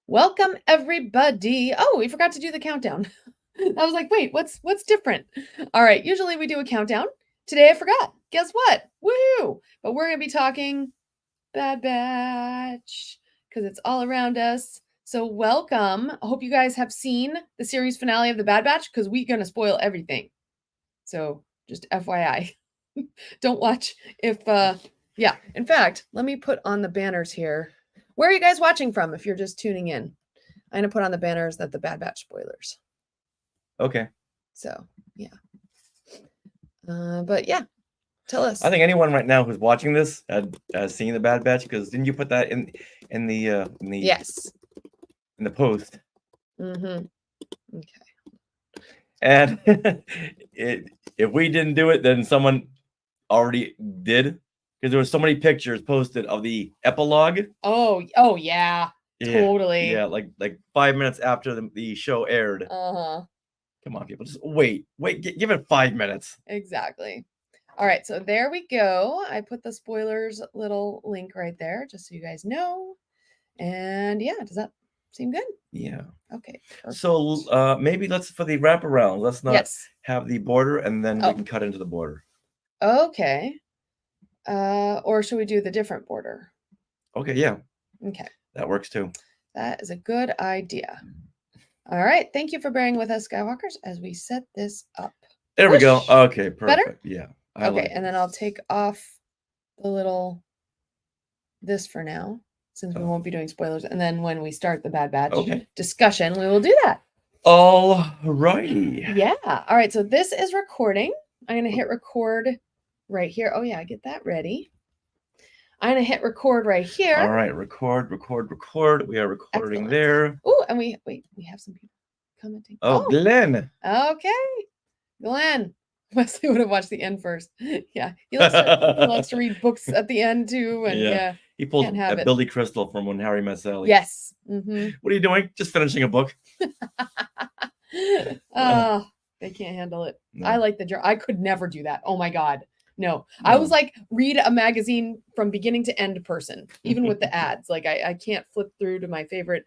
Welcome everybody. Oh, we forgot to do the countdown. I was like, wait, what's different? All right, usually we do a countdown. Today I forgot. Guess what? Woohoo! But we're going to be talking Bad Batch because it's all around us. So welcome. I hope you guys have seen the series finale of the Bad Batch because we're going to spoil everything. So just FYI. Don't watch if yeah. In fact, let me put on the banners here. Where are you guys watching from if you're just tuning in? I'm gonna put on the banners that the Bad Batch spoilers. Okay. So yeah. But yeah, tell us. I think anyone right now who's watching this has seen the Bad Batch, because didn't you put that in the Yes. in the post? Mm-hmm. Okay. And if we didn't do it, then someone already did, because there were so many pictures posted of the epilogue. Oh yeah. Totally. Yeah, like 5 minutes after the show aired. Uh-huh. Come on, people, just wait, give it 5 minutes. Exactly. All right, so there we go. I put the spoilers little link right there just so you guys know. And yeah, does that seem good? Yeah. Okay. Perfect. So maybe let's, for the wraparound, let's not have the border, and then we can cut into the border. Okay. Or should we do the different border? Okay, yeah. Okay. That works too. That is a good idea. All right. Thank you for bearing with us, Skywalkers, as we set this up. There we go. Okay, perfect. Better? Yeah. Okay, and then I'll take off the little this for now, since we won't be doing spoilers. And then when we start the Bad Batch discussion, we will do that. All righty. Yeah. All right. So this is recording. I'm going to hit record right here. Oh, yeah. Get that ready. I'm going to hit record right here. All right. Record. We are recording there. Oh, and we have some people commenting. Oh, Glenn. Okay. Glenn. Wesley would have watched the end first. Yeah. He likes to read books at the end too. And yeah. He pulled a Billy Crystal from When Harry Met Sally. Yes. Mm-hmm. What are you doing? Just finishing a book. They can't handle it. No. I like I could never do that. Oh my God. No. I was like, read a magazine from beginning to end person, even with the ads. Like I can't flip through to my favorite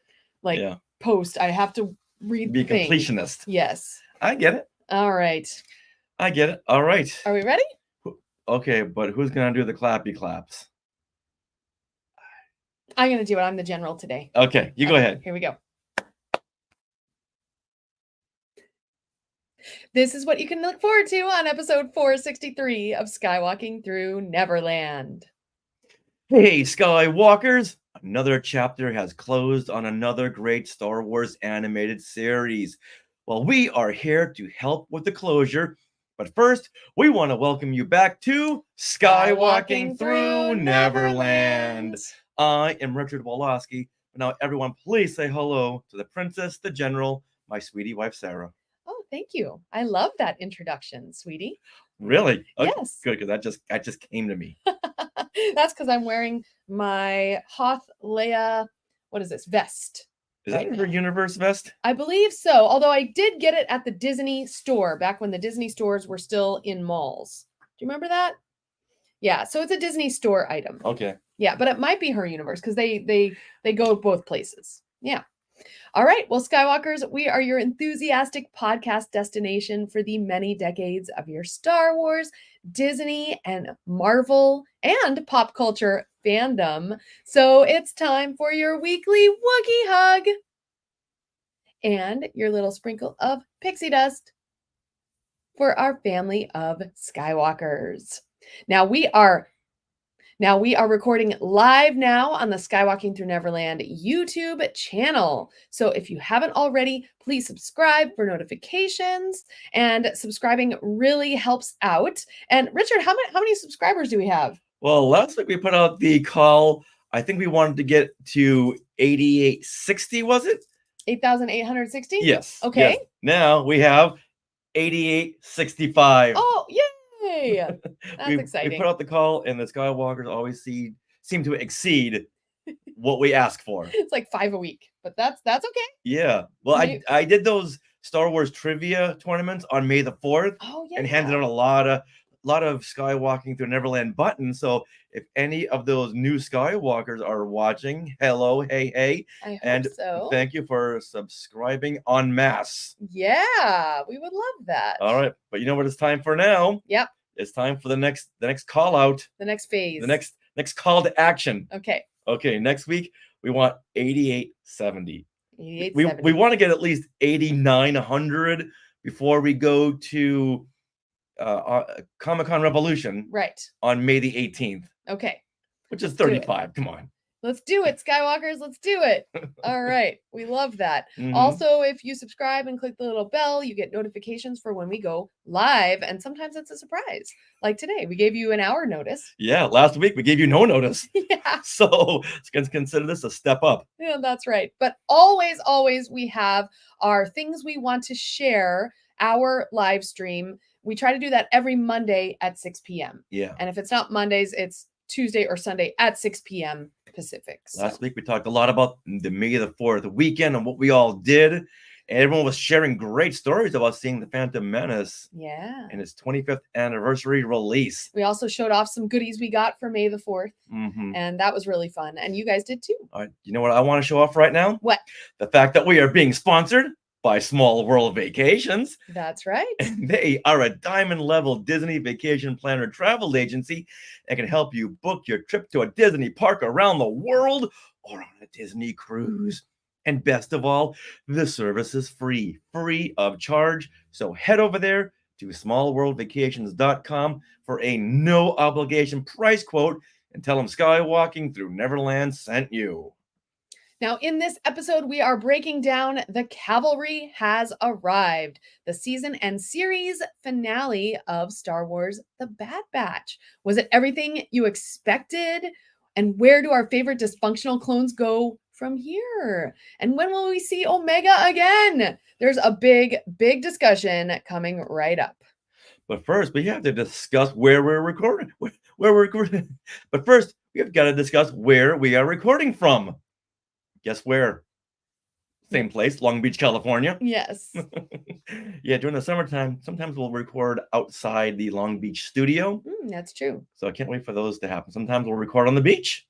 post. I have to read. Be a completionist. Yes. I get it. All right. I get it. All right. Are we ready? Okay, but who's gonna do the clappy claps? I'm gonna do it. I'm the general today. Okay, you go ahead. Here we go. This is what you can look forward to on episode 463 of Skywalking Through Neverland. Hey, Skywalkers! Another chapter has closed on another great Star Wars animated series. Well, we are here to help with the closure, but first, we want to welcome you back to Skywalking Through Neverland. I am Richard Woloski. Now, everyone, please say hello to the princess, the general, my sweetie wife, Sarah. Oh, thank you. I love that introduction, sweetie. Really? Okay, yes. Good, because that just came to me. That's because I'm wearing my Hoth Leia, what is this, vest. Is that her universe vest? I believe so, although I did get it at the Disney store back when the Disney stores were still in malls. Do you remember that? Yeah, so it's a Disney store item. Okay. Yeah, but it might be her universe because they go both places. Yeah. All right. Well, Skywalkers, we are your enthusiastic podcast destination for the many decades of your Star Wars, Disney, and Marvel and pop culture fandom. So it's time for your weekly Wookiee hug and your little sprinkle of pixie dust for our family of Skywalkers. Now we are recording live now on the Skywalking Through Neverland YouTube channel. So if you haven't already, please subscribe for notifications, and subscribing really helps out. And Richard, how many subscribers do we have? Well, last week we put out the call. I think we wanted to get to 8860, was it? 8,860? Yes. Okay. Yes. Now we have 8865. Oh, yay! That's exciting. We put out the call, and the Skywalkers always seem to exceed what we ask for. It's like 5 a week, but that's okay. Yeah. Well, I did those Star Wars trivia tournaments on May the 4th. Oh, yeah. And handed out a lot of lot of skywalking through Neverland buttons. So if any of those new Skywalkers are watching, hello, hey, I hope and so. thank you for subscribing en masse. Yeah, we would love that. All right, but you know what it's time for now? Yep. It's time for the next call out, The next phase. the next call to action. Okay. Okay, next week we want 8870. 8870. We want to get at least 8900 before we go to Comic-Con Revolution Right. on May the 18th, Okay. which is Let's do it. 35. Come on. Let's do it, Skywalkers. Let's do it. All right. We love that. Mhm. Also, if you subscribe and click the little bell, you get notifications for when we go live. And sometimes it's a surprise. Like today, we gave you an hour notice. Yeah, last week we gave you no notice. Yeah. So consider this a step up. Yeah, that's right. But always, we have our things we want to share, our live stream. We try to do that every Monday at 6 p.m. Yeah. And if it's not Mondays, it's Tuesday or Sunday at 6 p.m. Pacific. Last week we talked a lot about the May the 4th weekend and what we all did. And everyone was sharing great stories about seeing the Phantom Menace Yeah. and its 25th anniversary release. We also showed off some goodies we got for May the 4th. Mhm. And that was really fun. And you guys did too. All right, you know what I want to show off right now? What? The fact that we are being sponsored by Small World Vacations. That's right. And they are a diamond level Disney vacation planner travel agency that can help you book your trip to a Disney park around the world or on a Disney cruise. And best of all, the service is free of charge. So head over there to smallworldvacations.com for a no obligation price quote and tell them Skywalking Through Neverland sent you. Now, in this episode, we are breaking down The Cavalry Has Arrived, the season and series finale of Star Wars The Bad Batch. Was it everything you expected? And where do our favorite dysfunctional clones go from here? And when will we see Omega again? There's a big discussion coming right up. But first, we have to discuss where we're recording. Where we're recording. But first, we've got to discuss where we are recording from. Guess where? Same place, Long Beach, California. Yes. Yeah, during the summertime, sometimes we'll record outside the Long Beach studio. That's true. So I can't wait for those to happen. Sometimes we'll record on the beach.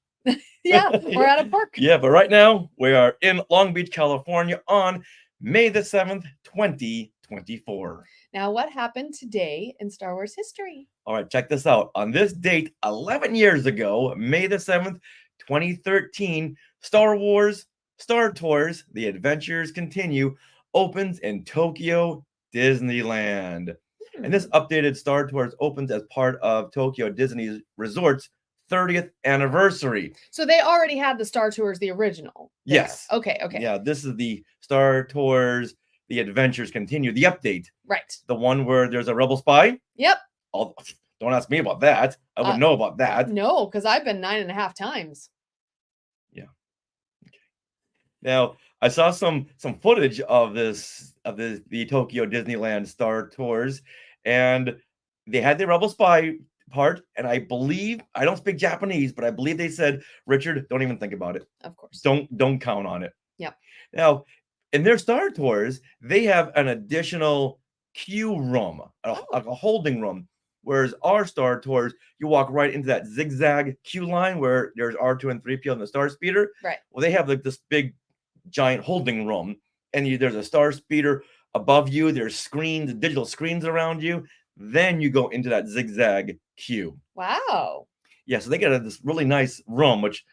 Yeah, we're at a park. Yeah, but right now we are in Long Beach, California on May the 7th, 2024. Now, what happened today in Star Wars history? All right, check this out. On this date, 11 years ago, May the 7th, 2013, Star Wars Star Tours, The Adventures Continue, opens in Tokyo Disneyland. And this updated Star Tours opens as part of Tokyo Disney Resort's 30th anniversary. So they already had the Star Tours, the original. there. Yes. Okay. Yeah, this is the Star Tours, The Adventures Continue, the update. Right. The one where there's a rebel spy. Yep. Don't ask me about that. I wouldn't know about that. No, because I've been 9.5 times. Now, I saw some footage of the Tokyo Disneyland Star Tours, and they had the Rebel Spy part, and I believe, I don't speak Japanese, but I believe they said, Richard, don't even think about it. Of course. Don't count on it. Yep. Now, in their Star Tours, they have an additional queue room, a holding room. Whereas our Star Tours, you walk right into that zigzag queue line where there's R2 and 3PO and the Star Speeder. Right. Well, they have like this big giant holding room, and there's a Star Speeder above you. There's screens, digital screens around you. Then you go into that zigzag queue. Wow. Yeah, so they got this really nice room, which,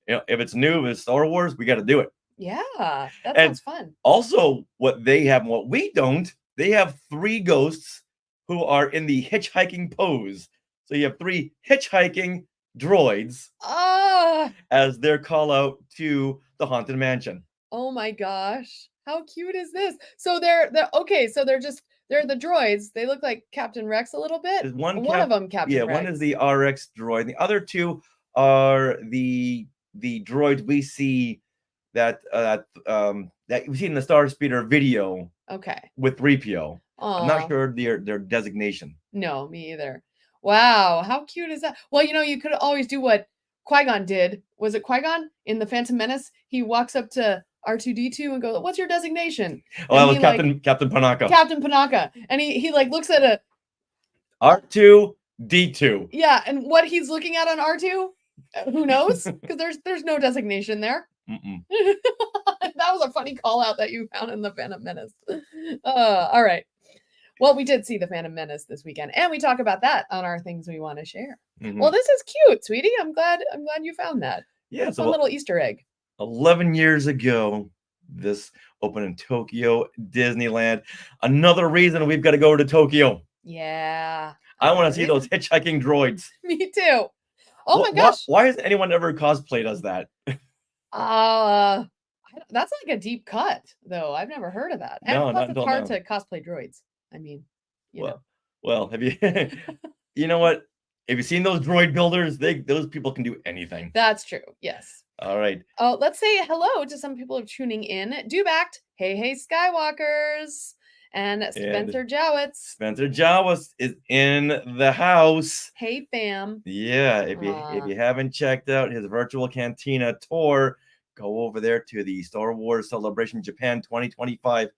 you know, if it's new, if it's Star Wars, we got to do it. Yeah, that And sounds fun. Also, what they have and what we don't, they have 3 ghosts who are in the hitchhiking pose. So you have 3 hitchhiking droids as their call out to the Haunted Mansion. Oh my gosh. How cute is this? So they're okay, so they're the droids. They look like Captain Rex a little bit. Is one of them Captain Yeah, Rex. one is the RX droid. The other 2 are the droids we see that we see in the Star Speeder video. Okay. With 3PO. I'm not Aw. sure their designation. No, me either. Wow, how cute is that? Well, you know, you could always do what Qui-Gon did. Was it Qui-Gon in The Phantom Menace? He walks up to R2-D2 and goes, "What's your designation?" Oh, that And was he, Captain Panaka. Captain Panaka. And he like looks at a R2, D2. Yeah, and what he's looking at on R2, who knows? Because there's no designation there. Mm-mm. That was a funny call out that you found in the Phantom Menace. All right. Well, we did see the Phantom Menace this weekend, and we talk about that on our things we want to share. Mhm. Well, this is cute, sweetie. I'm glad you found that. Yeah, Fun so little Easter egg. 11 years ago, this opened in Tokyo Disneyland. Another reason we've got to go to Tokyo. Yeah. I want another to see those reason. hitchhiking droids. Me too. Oh my Wh- gosh. Why has anyone ever cosplayed as that? That's like a deep cut, though. I've never heard of that. And No, plus, not it's until hard now. to cosplay droids. I mean, you know. Well, have you? You know what? Have you seen those droid builders? Those people can do anything. That's true. Yes. All right. Oh, let's say hello to some people who are tuning in. Dubact, hey Skywalkers, and Spencer Jowitz. Spencer Jawas is in the house. Hey fam. Yeah, if you haven't checked out his virtual cantina tour, go over there to the Star Wars Celebration Japan 2025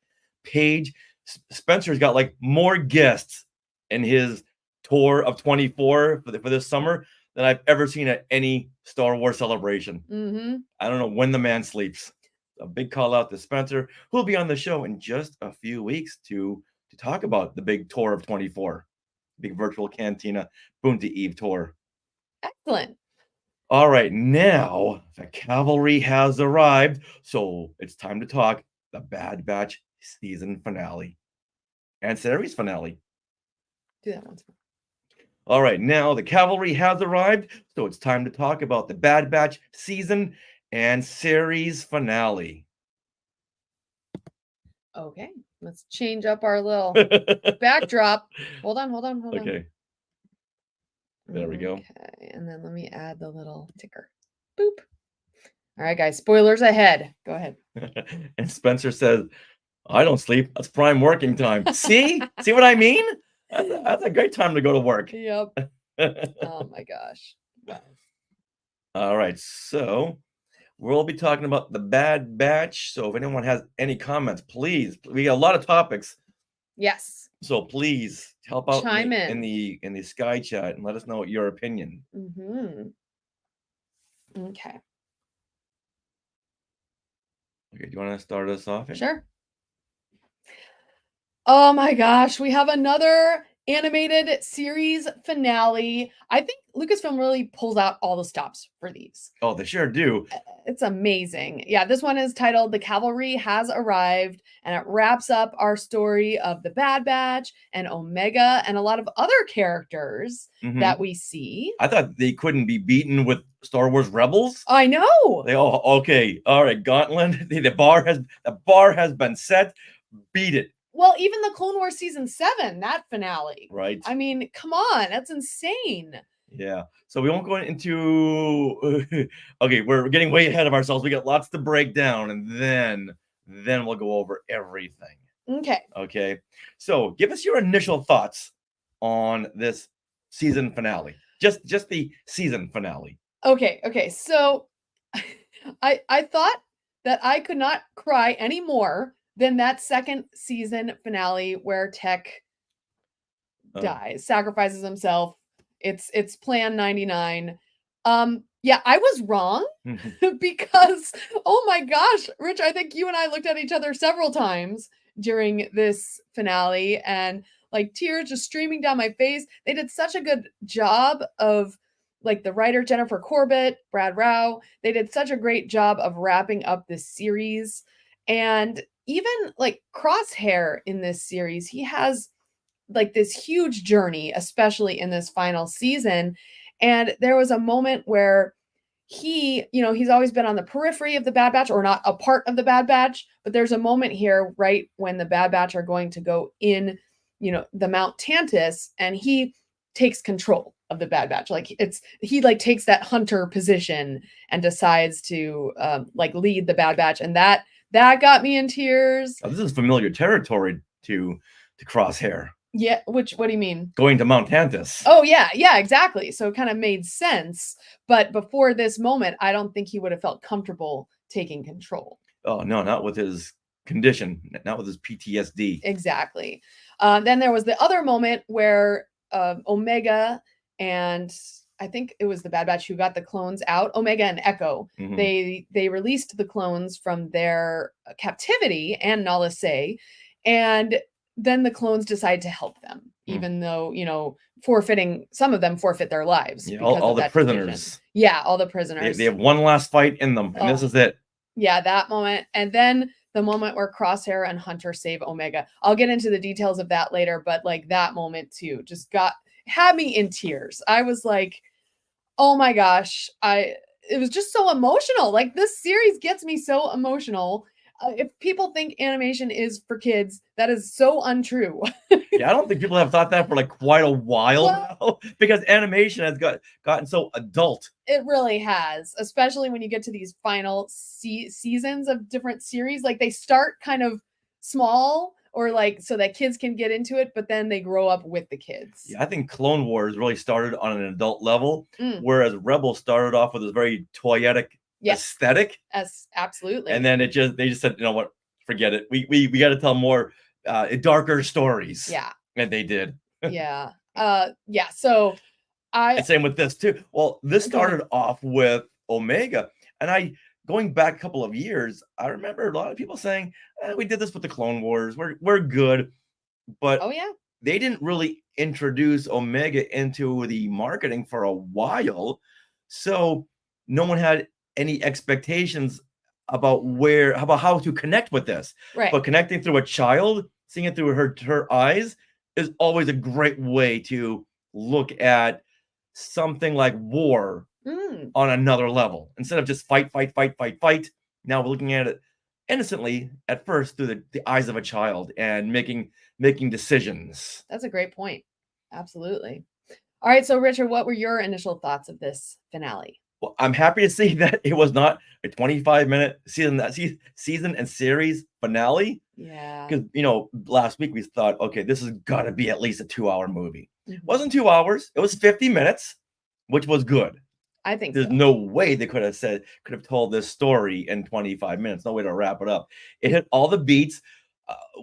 page. Spencer's got like more guests in his tour of 24 for this summer than I've ever seen at any Star Wars celebration. Mm-hmm. I don't know when the man sleeps. A big call out to Spencer, who'll be on the show in just a few weeks to talk about the big tour of 24, big virtual cantina Boonta Eve tour. Excellent. All right, now the cavalry has arrived, so it's time to talk the Bad Batch season finale and series finale. Do that once more. All right, now the cavalry has arrived, so it's time to talk about the Bad Batch season and series finale. Okay, let's change up our little backdrop. Hold on. Okay. There we go. Okay, and then let me add the little ticker. Boop. All right, guys, spoilers ahead. Go ahead. And Spencer says, I don't sleep. That's prime working time. See? See what I mean? That's a great time to go to work. Yep. Oh my gosh. Wow. All right, so we'll be talking about the Bad Batch. So if anyone has any comments, please, we got a lot of topics. Yes. So please help out Chime in the Sky Chat and let us know your opinion. Mm-hmm. Okay. Okay, do you want to start us off? Sure. Oh my gosh, we have another animated series finale. I think Lucasfilm really pulls out all the stops for these. Oh, they sure do. It's amazing. Yeah, this one is titled The Cavalry Has Arrived, and it wraps up our story of the Bad Batch and Omega and a lot of other characters that we see. I thought they couldn't be beaten with Star Wars Rebels. I know. They okay. All right, Gauntlet. The bar has been set. Beat it. Well, even the Clone Wars season 7, that finale. Right. I mean, come on, that's insane. Yeah. So we won't go into okay, we're getting way ahead of ourselves. We got lots to break down, and then we'll go over everything. Okay. Okay. So give us your initial thoughts on this season finale. Just the season finale. Okay. So I thought that I could not cry any more than that second season finale where Tech dies, sacrifices himself. It's Plan 99. Yeah, I was wrong because oh my gosh, Rich, I think you and I looked at each other several times during this finale and like tears just streaming down my face. They did such a good job of like the writer Jennifer Corbett, Brad Rao, they did such a great job of wrapping up this series. And even like Crosshair in this series, he has like this huge journey, especially in this final season. And there was a moment where he's always been on the periphery of the Bad Batch or not a part of the Bad Batch. But there's a moment here, right, when the Bad Batch are going to go in, the Mount Tantus, and he takes control of the Bad Batch. Like he takes that hunter position and decides to lead the Bad Batch. And that got me in tears. Oh, this is familiar territory to Crosshair. Yeah, what do you mean? Going to Mount Tantus. Oh, yeah, exactly. So it kind of made sense. But before this moment, I don't think he would have felt comfortable taking control. Oh, no, not with his condition, not with his PTSD. Exactly. Then there was the other moment where Omega and I think it was the Bad Batch who got the clones out, Omega and Echo. Mhm. They released the clones from their captivity and Nala Se, and then the clones decide to help them, Mm. even though, forfeiting, some of them forfeit their lives Yeah, because all of the that decision. prisoners. Yeah, all the They prisoners. have one last fight in them, and this Oh, is it. yeah, that moment. And then the moment where Crosshair and Hunter save Omega. I'll get into the details of that later, but like that moment too just had me in tears. I was like, oh my gosh, it was just so emotional. Like this series gets me so emotional. If people think animation is for kids, that is so untrue. Yeah, I don't think people have thought that for like quite a while Well, now because animation has gotten so adult. it really has, especially when you get to these final seasons of different series. Like they start kind of small or like so that kids can get into it, but then they grow up with the kids. Yeah, I think Clone Wars really started on an adult level, Mm. whereas Rebels started off with this very toyetic Yes, aesthetic, absolutely. and then they just said, you know what, forget it. We got to tell more darker stories. Yeah, and they did. yeah, yeah. So And same with this too. Well, this Go ahead. started off with Omega, and going back a couple of years, I remember a lot of people saying, "We did this with the Clone Wars. We're good," but Oh yeah, they didn't really introduce Omega into the marketing for a while, so no one had any expectations about how to connect with this. right. But connecting through a child, seeing it through her eyes, is always a great way to look at something like war Mm, on another level instead of just fight, fight, fight, fight, fight. Now we're looking at it innocently at first through the eyes of a child and making decisions. that's a great point. Absolutely. All right, so Richard, what were your initial thoughts of this finale? Well, I'm happy to see that it was not a 25-minute season and series finale Yeah. because last week we thought, okay, this has got to be at least a 2-hour movie. Mhm. Wasn't 2 hours; it was 50 minutes, which was good. I think There's so. no way they could have told this story in 25 minutes. No way to wrap it up. It hit all the beats.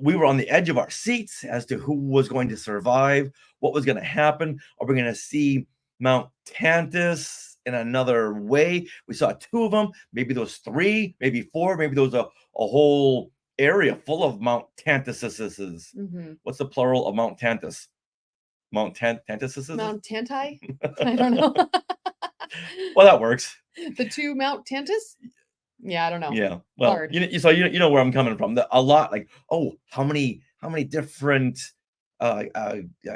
We were on the edge of our seats as to who was going to survive, what was going to happen. Are we going to see Mount Tantus in another way? We saw 2 of them. Maybe those 3, maybe 4, maybe there was a whole area full of Mount Tantuses. Mm-hmm. What's the plural of Mount Tantus? Mount Tantuses? Mount Tantai? I don't know. Well, that works. The 2 Mount Tantus? Yeah, I don't know. Yeah. Well, Hard. you know where I'm coming from. A lot like, oh, how many different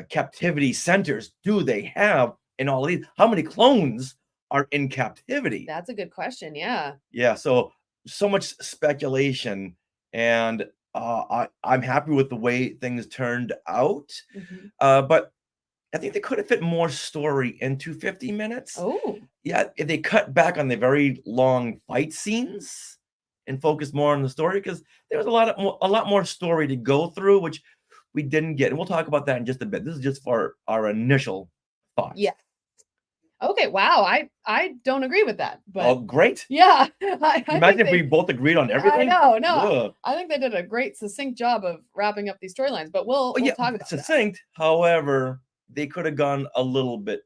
captivity centers do they have in all of these? How many clones are in captivity? That's a good question. Yeah. Yeah. So much speculation, and I'm happy with the way things turned out. Mhm. But I think they could have fit more story into 50 minutes. Oh, Yeah, if they cut back on the very long fight scenes and focus more on the story, because there was a lot more story to go through, which we didn't get, and we'll talk about that in just a bit. This is just for our initial thoughts. yeah. Okay. Wow. I don't agree with that, Oh, but great! yeah. I Imagine think if we both agreed on I everything. know. No, Ugh. I think they did a great succinct job of wrapping up these storylines, but we'll Well, yeah, talk about that. succinct. However, they could have gone a little bit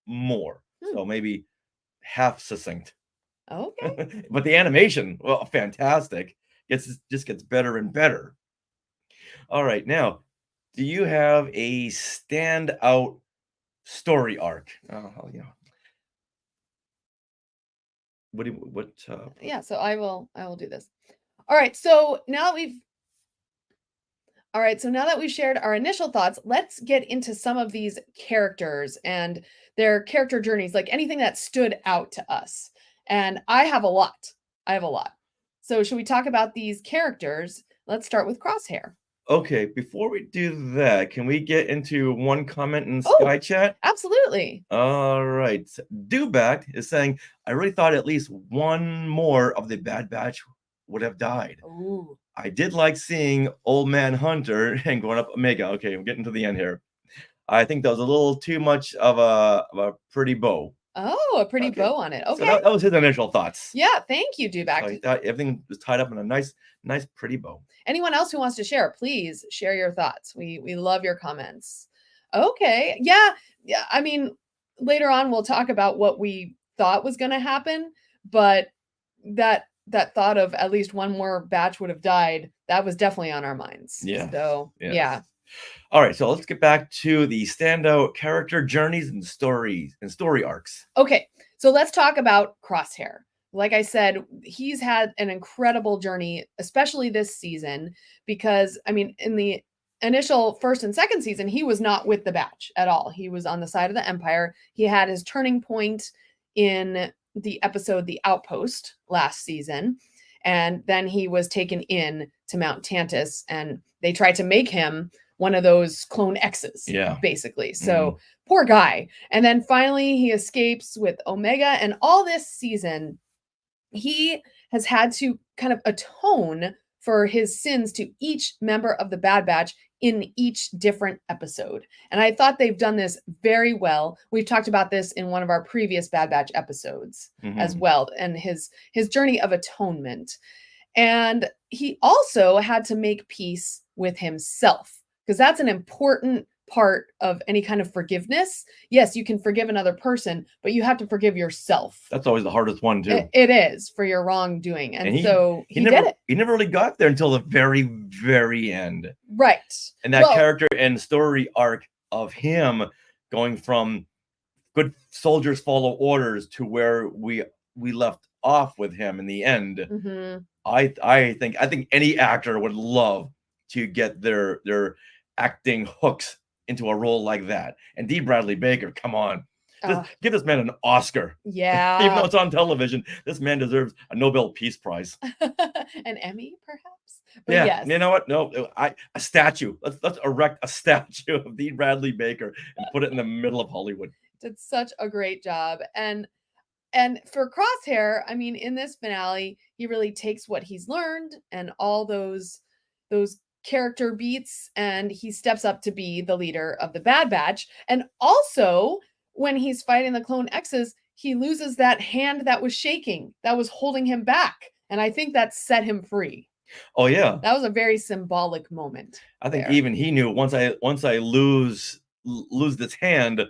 more, Hmm. so maybe half succinct. Okay. But the animation, well, fantastic. Just gets better and better. All right, now, do you have a standout story arc? Oh, yeah. What do you, what? Yeah, so I will do this. All right, so now that we've shared our initial thoughts, let's get into some of these characters and their character journeys, like anything that stood out to us. And I have a lot. So should we talk about these characters? Let's start with Crosshair. Okay, before we do that, can we get into one comment in Oh, Sky Chat? Absolutely. All right. Dewback is saying, I really thought at least one more of the Bad Batch would have died. Ooh. I did like seeing Old Man Hunter and going up Omega. Okay, I'm getting to the end here. I think that was a little too much of a pretty bow. Oh, a pretty Okay. bow on it. Okay. So that was his initial thoughts. Yeah, thank you, So Dewback. I thought everything was tied up in a nice, pretty bow. Anyone else who wants to share, please share your thoughts. We love your comments. Okay. Yeah. Yeah. I mean, later on we'll talk about what we thought was going to happen, but that thought of at least one more batch would have died, that was definitely on our minds. Yes, So, yes. yeah. All right, so let's get back to the standout character journeys and stories and story arcs. Okay, so let's talk about Crosshair. Like I said, he's had an incredible journey, especially this season, because I mean, in the initial first and second season, he was not with the batch at all. He was on the side of the Empire. He had his turning point in the episode The Outpost last season, and then he was taken in to Mount Tantus, and they tried to make him one of those clone X's, Yeah. basically. So poor guy. And then finally he escapes with Omega, and all this season he has had to kind of atone for his sins to each member of the Bad Batch in each different episode. And I thought they've done this very well. We've talked about this in one of our previous Bad Batch episodes as well, and his journey of atonement. And he also had to make peace with himself, because that's an important part of any kind of forgiveness. Yes, you can forgive another person, but you have to forgive yourself. That's always the hardest one too. It is, for your wrongdoing. And so he never, did it. He never really got there until the very, very end. Right. And that character and story arc of him going from good soldiers follow orders to where we left off with him in the end. I think any actor would love to get their acting hooks into a role like that. And D. Bradley Baker, come on. Give this man an Oscar. Yeah. Even though it's on television, this man deserves a Nobel Peace Prize. An Emmy, perhaps? But yeah. Yes. You know what? No, a statue. Let's erect a statue of D. Bradley Baker and put it in the middle of Hollywood. Did such a great job. And for Crosshair, I mean, in this finale, he really takes what he's learned and all those character beats, and he steps up to be the leader of the Bad Batch. And also, when he's fighting the Clone X's, he loses that hand that was shaking, that was holding him back. And I think that set him free. Oh yeah. That was a very symbolic moment. I think even he knew once I lose this hand,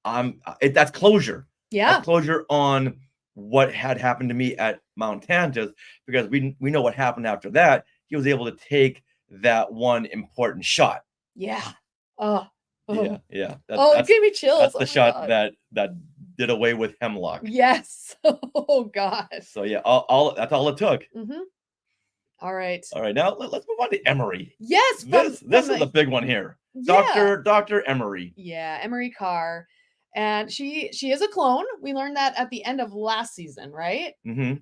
that's closure. Yeah. That's closure on what had happened to me at Mount Tantus, because we know what happened after that. He was able to take that one important shot. Yeah. Yeah. It gave me chills. That's the shot that did away with Hemlock. Yes. Oh God. So yeah, that's all it took. All right. Now let's move on to Emery. Yes. This is the big one here. Yeah. Dr. Emery. Yeah, Emery Carr. And she is a clone. We learned that at the end of last season, right?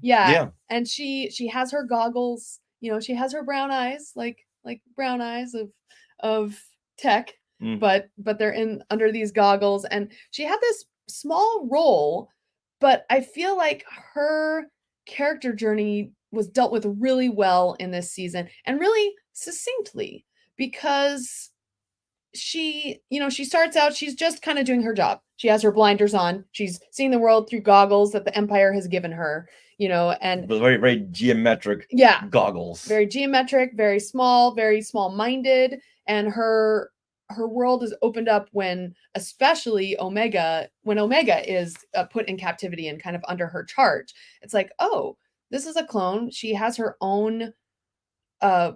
Yeah. And she has her goggles. You know, she has her brown eyes, like brown eyes of Tech, but they're in under these goggles. And she had this small role, but I feel like her character journey was dealt with really well in this season, and really succinctly, because she starts out, she's just kind of doing her job. She has her blinders on. She's seeing the world through goggles that the Empire has given her, and very, very geometric goggles. Very geometric, very small-minded. And her world is opened up when Omega is put in captivity and kind of under her charge. It's like, oh, this is a clone. She has her own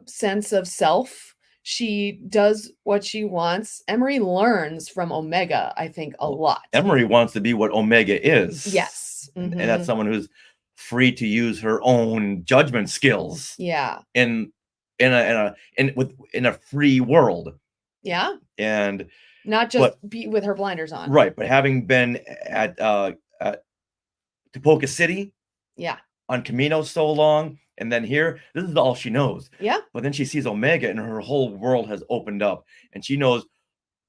sense of self. She does what she wants. Emery learns from Omega, I think, a lot. Emery wants to be what Omega is. Yes. And that's someone who's free to use her own judgment skills. Yeah. In a free world. Yeah. And not just be with her blinders on. Right. But having been at Tipoca City. Yeah. On Camino so long, and then here, this is all she knows. Yeah. But then she sees Omega, and her whole world has opened up, and she knows,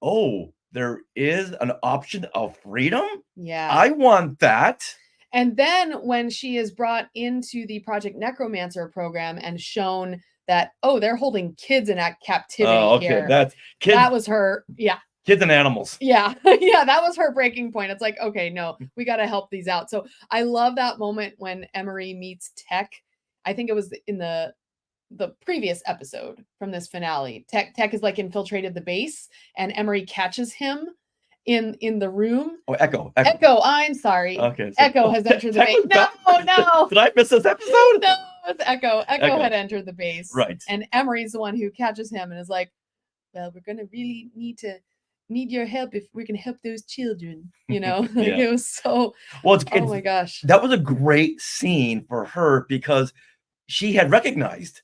oh, there is an option of freedom. Yeah. I want that. And then when she is brought into the Project Necromancer program and shown that, oh, they're holding kids in captivity. Oh, okay. Here. That was her. Yeah. Kids and animals. Yeah. Yeah. That was her breaking point. It's like, okay, no, we got to help these out. So I love that moment when Emery meets Tech. I think it was in the previous episode from this finale. Tech is like infiltrated the base, and Emery catches him in the room. Oh, Echo. Echo, I'm sorry. Okay. Echo has entered the base. No. Did I miss this episode? No, it's Echo. Echo Echo. had entered the base. Right. And Emery's the one who catches him and is like, well, we're gonna really need your help if we're gonna help those children. You know, like Yeah. it was so. Well, Oh my gosh. that was a great scene for her because she had recognized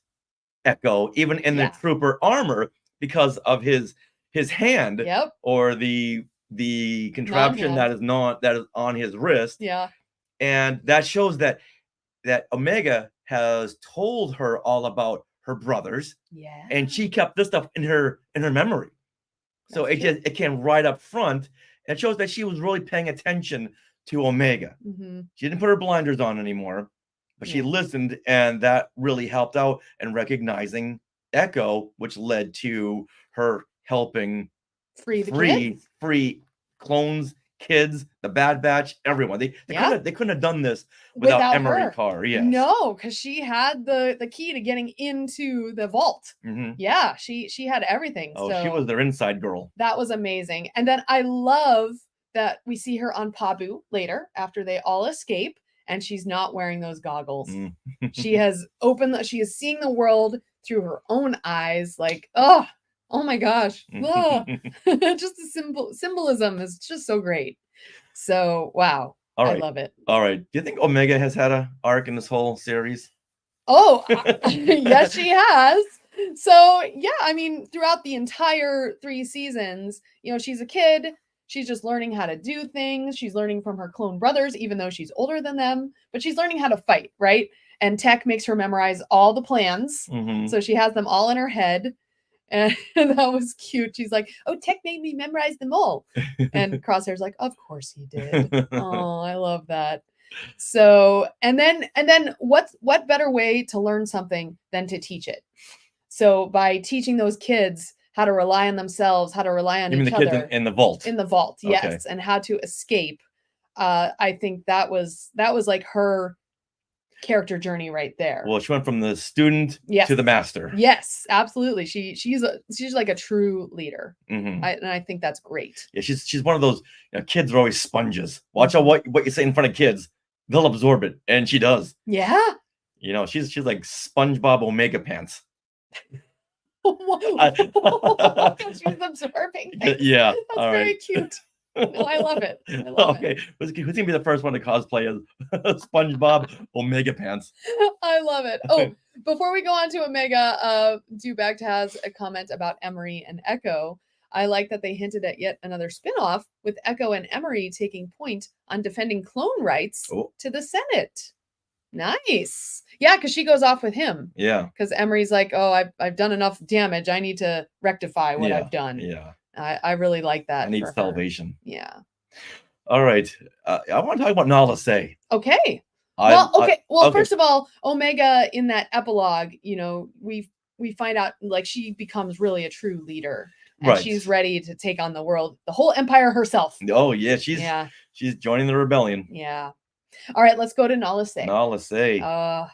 Echo even in Yeah. the trooper armor because of his hand Yep. or the contraption Non-hand. that is on his wrist. Yeah. And that shows that Omega has told her all about her brothers, Yeah. and she kept this stuff in her memory. So That's true. it came right up front. And it shows that she was really paying attention to Omega. Mm-hmm. She didn't put her blinders on anymore, but she Yeah. listened, and that really helped out in recognizing Echo, which led to her helping Free the kids. free clones, kids, the Bad Batch, everyone. They Yeah. couldn't have done this without Emery her. Carr. Yes. No, because she had the key to getting into the vault. Mhm. Yeah, she had everything. Oh, so she was their inside girl. that was amazing. And then I love that we see her on Pabu later after they all escape, and she's not wearing those goggles. Mm. She is seeing the world through her own eyes, like, oh my gosh. Just the symbolism is just so great. So wow. All right. I love it. All right. Do you think Omega has had an arc in this whole series? Oh, yes, she has. So yeah, I mean, throughout the entire 3 seasons, you know, she's a kid. She's just learning how to do things. She's learning from her clone brothers, even though she's older than them, but she's learning how to fight, right? And Tech makes her memorize all the plans. Mhm. So she has them all in her head. And that was cute. She's like, oh, Tech made me memorize them all. And Crosshair's like, of course he did. Oh, I love that. So, and then what better way to learn something than to teach it? So by teaching those kids how to rely on themselves, how to rely on You mean each the kids other in the vault? in the vault, yes, Okay. and how to escape. I think that was like her character journey right there. Well, she went from the student Yes. to the master. Yes, absolutely. She's like a true leader. Mhm. And I think that's great. Yeah, she's one of those, you know, kids are always sponges. Watch out what you say in front of kids. They'll absorb it, and she does. Yeah. You know, she's like SpongeBob Omega Pants. She's absorbing things. Yeah. That's all very right. cute. No, I love it. I love Okay. Who's gonna be the first one to cosplay as SpongeBob Omega Pants? I love it. Oh, before we go on to Omega, Dubak has a comment about Emery and Echo. I like that they hinted at yet another spinoff with Echo and Emery taking point on defending clone rights to the Senate. Nice. Yeah, because she goes off with him. Yeah. Because Emery's like, oh, I've done enough damage. I need to rectify what I've done. Yeah. I really like that. I need salvation. Yeah. All right. I want to talk about Nala Se. Okay. First of all, Omega in that epilogue, you know, we find out like she becomes really a true leader. And she's ready to take on the world, the whole empire herself. Oh, yeah. She's joining the rebellion. Yeah. All right, let's go to Nala Se. Nala Se.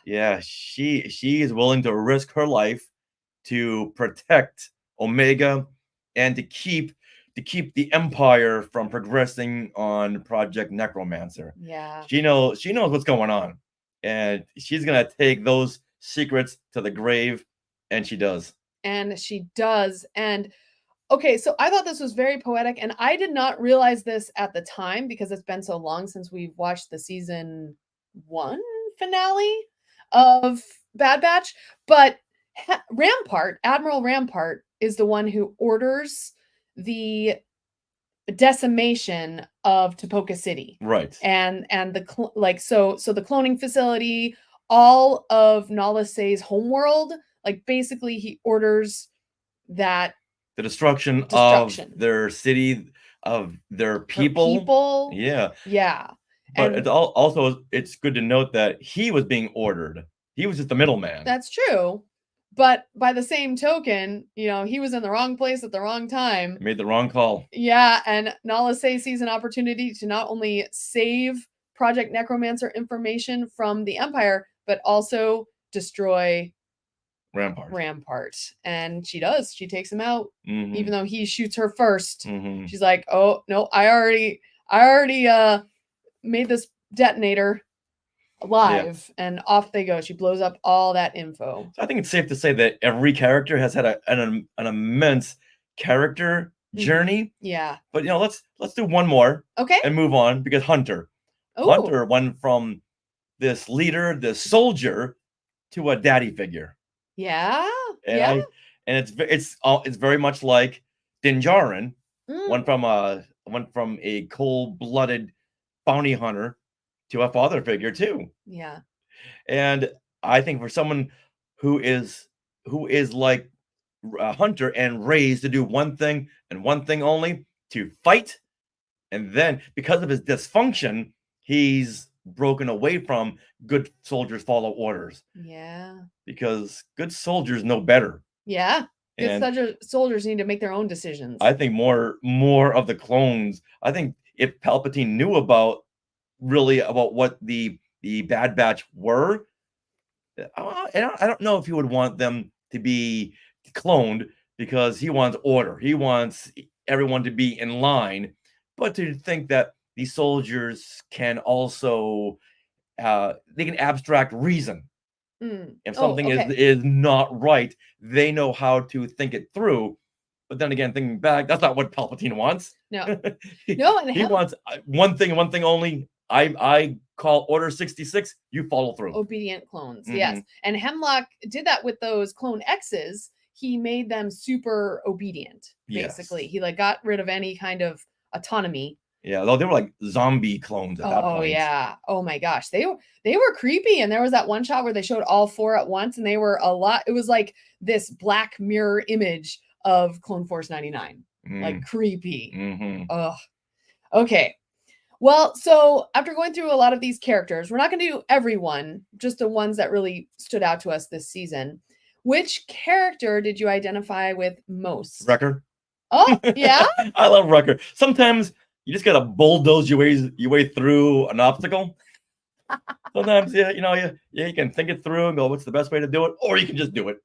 Yeah, she is willing to risk her life to protect Omega and to keep the Empire from progressing on Project Necromancer. Yeah. She knows what's going on. And she's gonna take those secrets to the grave, and she does. And she does. And okay, so I thought this was very poetic, and I did not realize this at the time because it's been so long since we've watched the season 1 finale of Bad Batch. But Admiral Rampart is the one who orders the decimation of Tapoca City. Right. And the so the cloning facility, all of Nala Se's homeworld, like basically he orders that the destruction of their city, of their people. Yeah. Yeah. But it's good to note that he was being ordered. He was just the middleman. That's true. But by the same token, you know, he was in the wrong place at the wrong time. Made the wrong call. Yeah. And Nala Se sees an opportunity to not only save Project Necromancer information from the Empire, but also destroy Rampart. And she does. She takes him out, Mhm. even though he shoots her first. Mhm. She's like, "Oh no, I already made this detonator alive," and off they go. She blows up all that info. So I think it's safe to say that every character has had an immense character Mhm. journey. Yeah. But let's do one more Okay. and move on, because Hunter Oh, went from this leader, this soldier, to a daddy figure. yeah. And Yeah. it's very much like Din Djarin Mm, went from a cold-blooded bounty hunter to a father figure too. yeah. And I think for someone who is like Hunter and raised to do one thing and one thing only, to fight, and then because of his dysfunction, he's broken away from good soldiers follow orders, Yeah. because good soldiers know better. Yeah. Good And soldiers need to make their own decisions. I think more of the clones. I think if Palpatine knew about what the Bad Batch were, I don't know if he would want them to be cloned, because he wants order. He wants everyone to be in line. But to think that these soldiers can also they can abstract reason. Mm. If Oh, something okay. is not right, they know how to think it through. But then again, thinking back, that's not what Palpatine wants. No. he, No, and he wants one thing and one thing only. I call Order 66. You follow through. Obedient clones. Yes. Mhm. And Hemlock did that with those clone X's. He made them super obedient, basically. Yes. He like got rid of any kind of autonomy. Yeah, though they were like zombie clones at that Oh point. yeah. Oh my gosh. They were creepy. And there was that one shot where they showed all four at once, and they were a lot. It was like this Black Mirror image of Clone Force 99. Like creepy. Mhm. Ugh. Okay. Well, so after going through a lot of these characters, we're not going to do everyone, just the ones that really stood out to us this season. Which character did you identify with most? Wrecker. Oh, yeah? I love Wrecker. Sometimes you just gotta bulldoze your way through an obstacle. Sometimes, you can think it through and go, what's the best way to do it? Or you can just do it.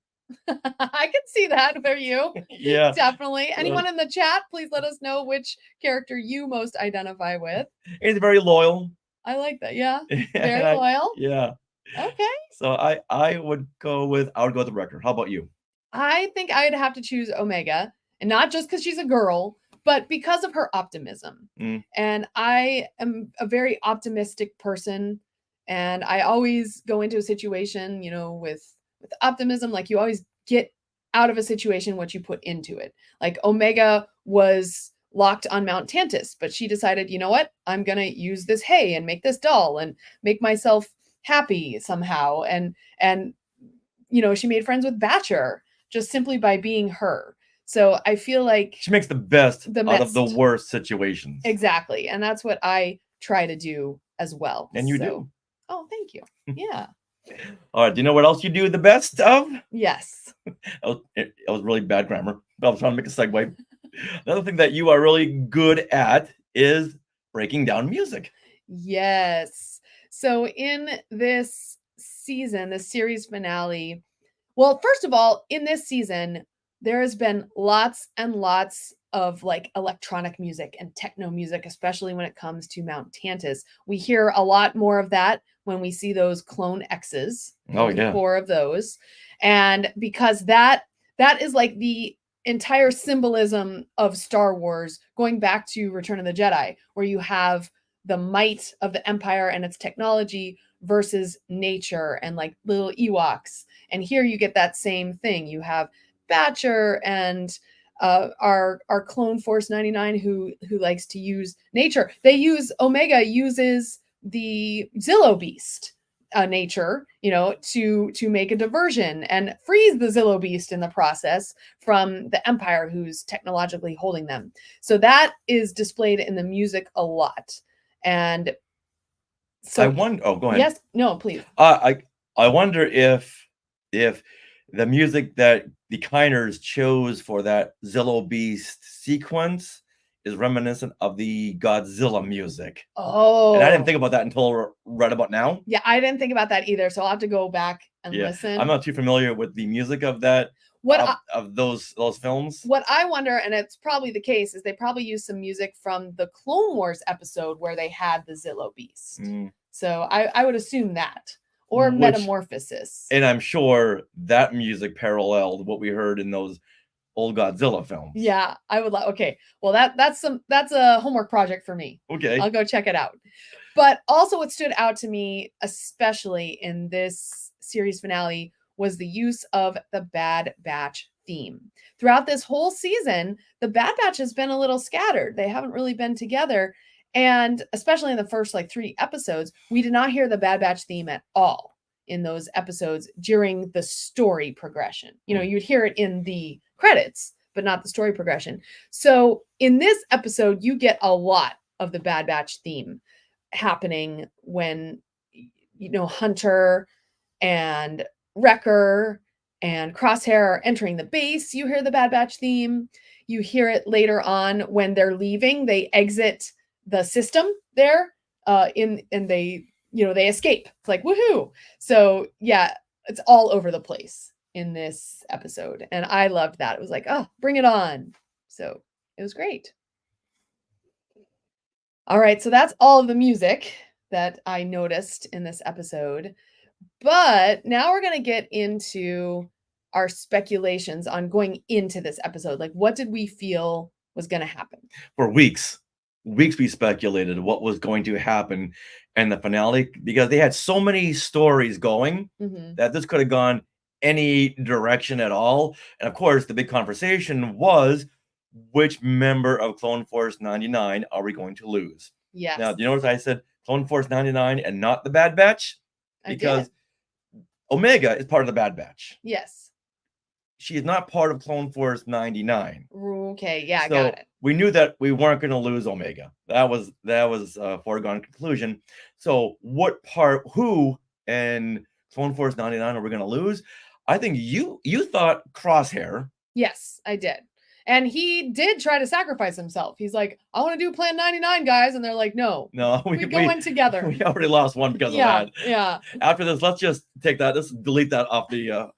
I can see that for you. Yeah. Definitely. Anyone in the chat, please let us know which character you most identify with. He's very loyal. I like that. Yeah. Very And loyal. Yeah. Okay. So I would go with the Wrecker. How about you? I think I'd have to choose Omega, and not just because she's a girl, but because of her optimism. Mm. And I am a very optimistic person, and I always go into a situation, with optimism. Like, you always get out of a situation what you put into it. Like, Omega was locked on Mount Tantus, but she decided, you know what? I'm gonna use this hay and make this doll and make myself happy somehow. And she made friends with Batcher just simply by being her. So I feel like She makes the best The out of the best. worst situations. exactly. And that's what I try to do as well. And you So- do. Oh, thank you. Yeah. All right. Do you know what else you do the best of? Yes. It was really bad grammar, but I was trying to make a segue. Another thing that you are really good at is breaking down music. Yes. So in this season, the series finale, well, first of all, in this season, there has been lots and lots of like electronic music and techno music, especially when it comes to Mount Tantus. We hear a lot more of that when we see those clone X's. Oh, yeah. 4 of those. And because that is like the entire symbolism of Star Wars, going back to Return of the Jedi, where you have the might of the Empire and its technology versus nature and like little Ewoks. And here you get that same thing. You have Batcher and our Clone Force 99 who likes to use nature. Omega uses the Zillo Beast nature, to make a diversion and freeze the Zillo Beast in the process from the Empire, who's technologically holding them. So that is displayed in the music a lot. And so I wonder. Oh, go ahead. Yes, no, please. I wonder if the music that the Kiners chose for that Zillo Beast sequence is reminiscent of the Godzilla music. Oh. And I didn't think about that until right about now. Yeah, I didn't think about that either. So I'll have to go back and listen. I'm not too familiar with the music of that. Of those films. What I wonder, and it's probably the case, is they probably used some music from the Clone Wars episode where they had the Zillo Beast. So I would assume that. Or Metamorphosis. And I'm sure that music paralleled what we heard in those old Godzilla films. Yeah, I would like. Okay, well that's a homework project for me. Okay, I'll go check it out. But also, what stood out to me, especially in this series finale, was the use of the Bad Batch theme. Throughout this whole season, the Bad Batch has been a little scattered. They haven't really been together. And especially in the first 3 episodes, we did not hear the Bad Batch theme at all in those episodes during the story progression. You'd hear it in the credits, but not the story progression. So in this episode, you get a lot of the Bad Batch theme happening when, Hunter and Wrecker and Crosshair are entering the base. You hear the Bad Batch theme. You hear it later on when they're leaving. They exit the system there and they escape. It's like, woohoo. So yeah, it's all over the place in this episode. And I loved that. It was like, oh, bring it on. So it was great. All right. So that's all of the music that I noticed in this episode. But now we're going to get into our speculations on going into this episode. Like, what did we feel was going to happen? For weeks we speculated what was going to happen in the finale because they had so many stories going that this could have gone any direction at all. And of course, the big conversation was, which member of Clone Force 99 are we going to lose? Yes. Now, do you notice I said Clone Force 99 and not the Bad Batch? Because Omega is part of the Bad Batch. Yes. She is not part of Clone Force 99. Okay, yeah, I got it. We knew that we weren't going to lose Omega. That was a foregone conclusion. So who in Clone Force 99 are we going to lose? I think you thought Crosshair. Yes, I did. And he did try to sacrifice himself. He's like, I want to do Plan 99, guys. And they're like, no, we go in together. We already lost one because of that. Yeah. After this, let's just take that. Let's delete that off the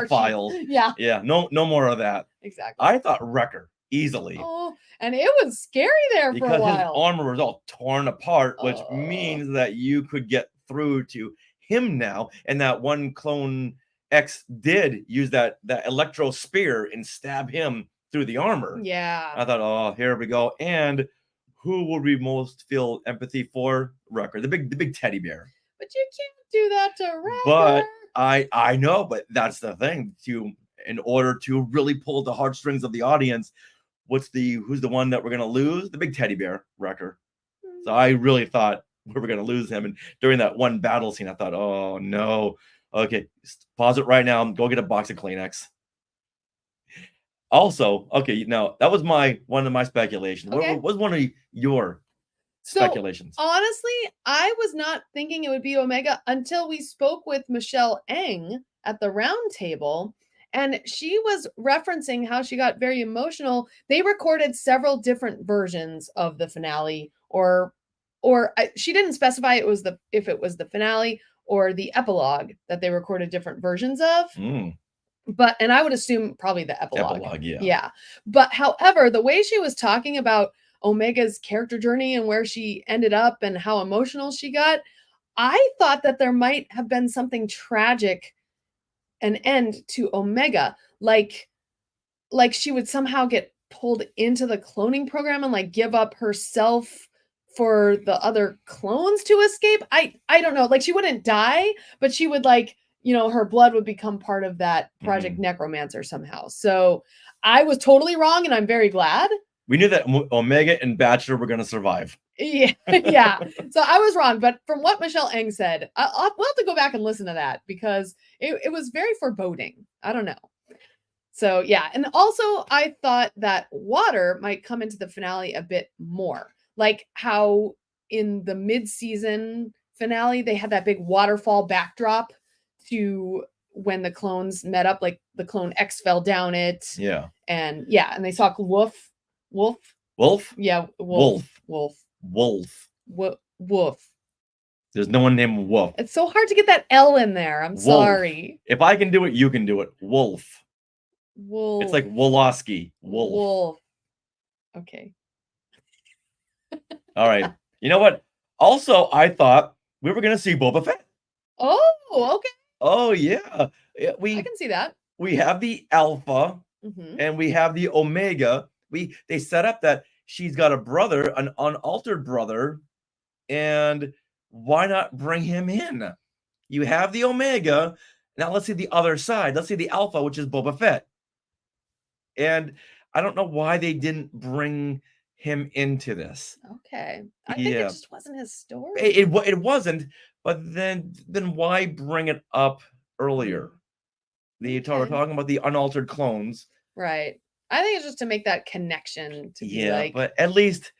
files. Yeah. Yeah. No more of that. Exactly. I thought Wrecker easily. Oh, and it was scary there for a while. Because his armor was all torn apart, which means that you could get through to him now. And that one Clone X did use that electro spear and stab him through the armor. Yeah. I thought, oh, here we go. And who would we most feel empathy for? Wrecker, the big teddy bear. But you can't do that to Wrecker. But I know, but that's the thing. In order to really pull the heartstrings of the audience, who's the one that we're gonna lose? The big teddy bear, Wrecker. So I really thought we were gonna lose him. And during that one battle scene, I thought, oh no. Okay, pause it right now. Go get a box of Kleenex. Also, okay, now that was one of my speculations. Okay. What was one of your speculations? Honestly, I was not thinking it would be Omega until we spoke with Michelle Eng at the round table, and she was referencing how she got very emotional. They recorded several different versions of the finale, or she didn't specify if it was the finale or the epilogue that they recorded different versions of. And I would assume probably the epilogue. Yeah. But however, the way she was talking about Omega's character journey and where she ended up and how emotional she got, I thought that there might have been something tragic, an end to Omega. Like she would somehow get pulled into the cloning program and give up herself for the other clones to escape. I don't know. She wouldn't die, but she would her blood would become part of that Project Necromancer somehow. So I was totally wrong, and I'm very glad. We knew that Omega and Bachelor were going to survive. Yeah, yeah. So I was wrong, but from what Michelle Eng said, we'll have to go back and listen to that because it was very foreboding. I don't know. So yeah, and also I thought that water might come into the finale a bit more, like how in the mid-season finale they had that big waterfall backdrop to when the clones met up, like the clone X fell down it. Yeah. And they saw Wolf Wolf? Yeah, Wolf. Wolf. Wolf. Wolf. There's no one named Wolf. It's so hard to get that L in there. I'm Wolf. sorry. If I can do it, you can do it. Wolf. Wolf. It's like Wolosky. Wolf. Wolf. Okay. All right. You know what? Also, I thought we were gonna see Boba Fett. Oh, okay. Oh yeah. I can see that. We have the Alpha Mhm. and we have the Omega. They set up that she's got a brother, an unaltered brother, and why not bring him in? You have the Omega. Now let's see the other side. Let's see the Alpha, which is Boba Fett. And I don't know why they didn't bring him into this. Okay. I think it Yeah. just wasn't his story. It wasn't, but then why bring it up earlier? We're Okay. talking about the unaltered clones. Right. I think it's just to make that connection to be like. But at least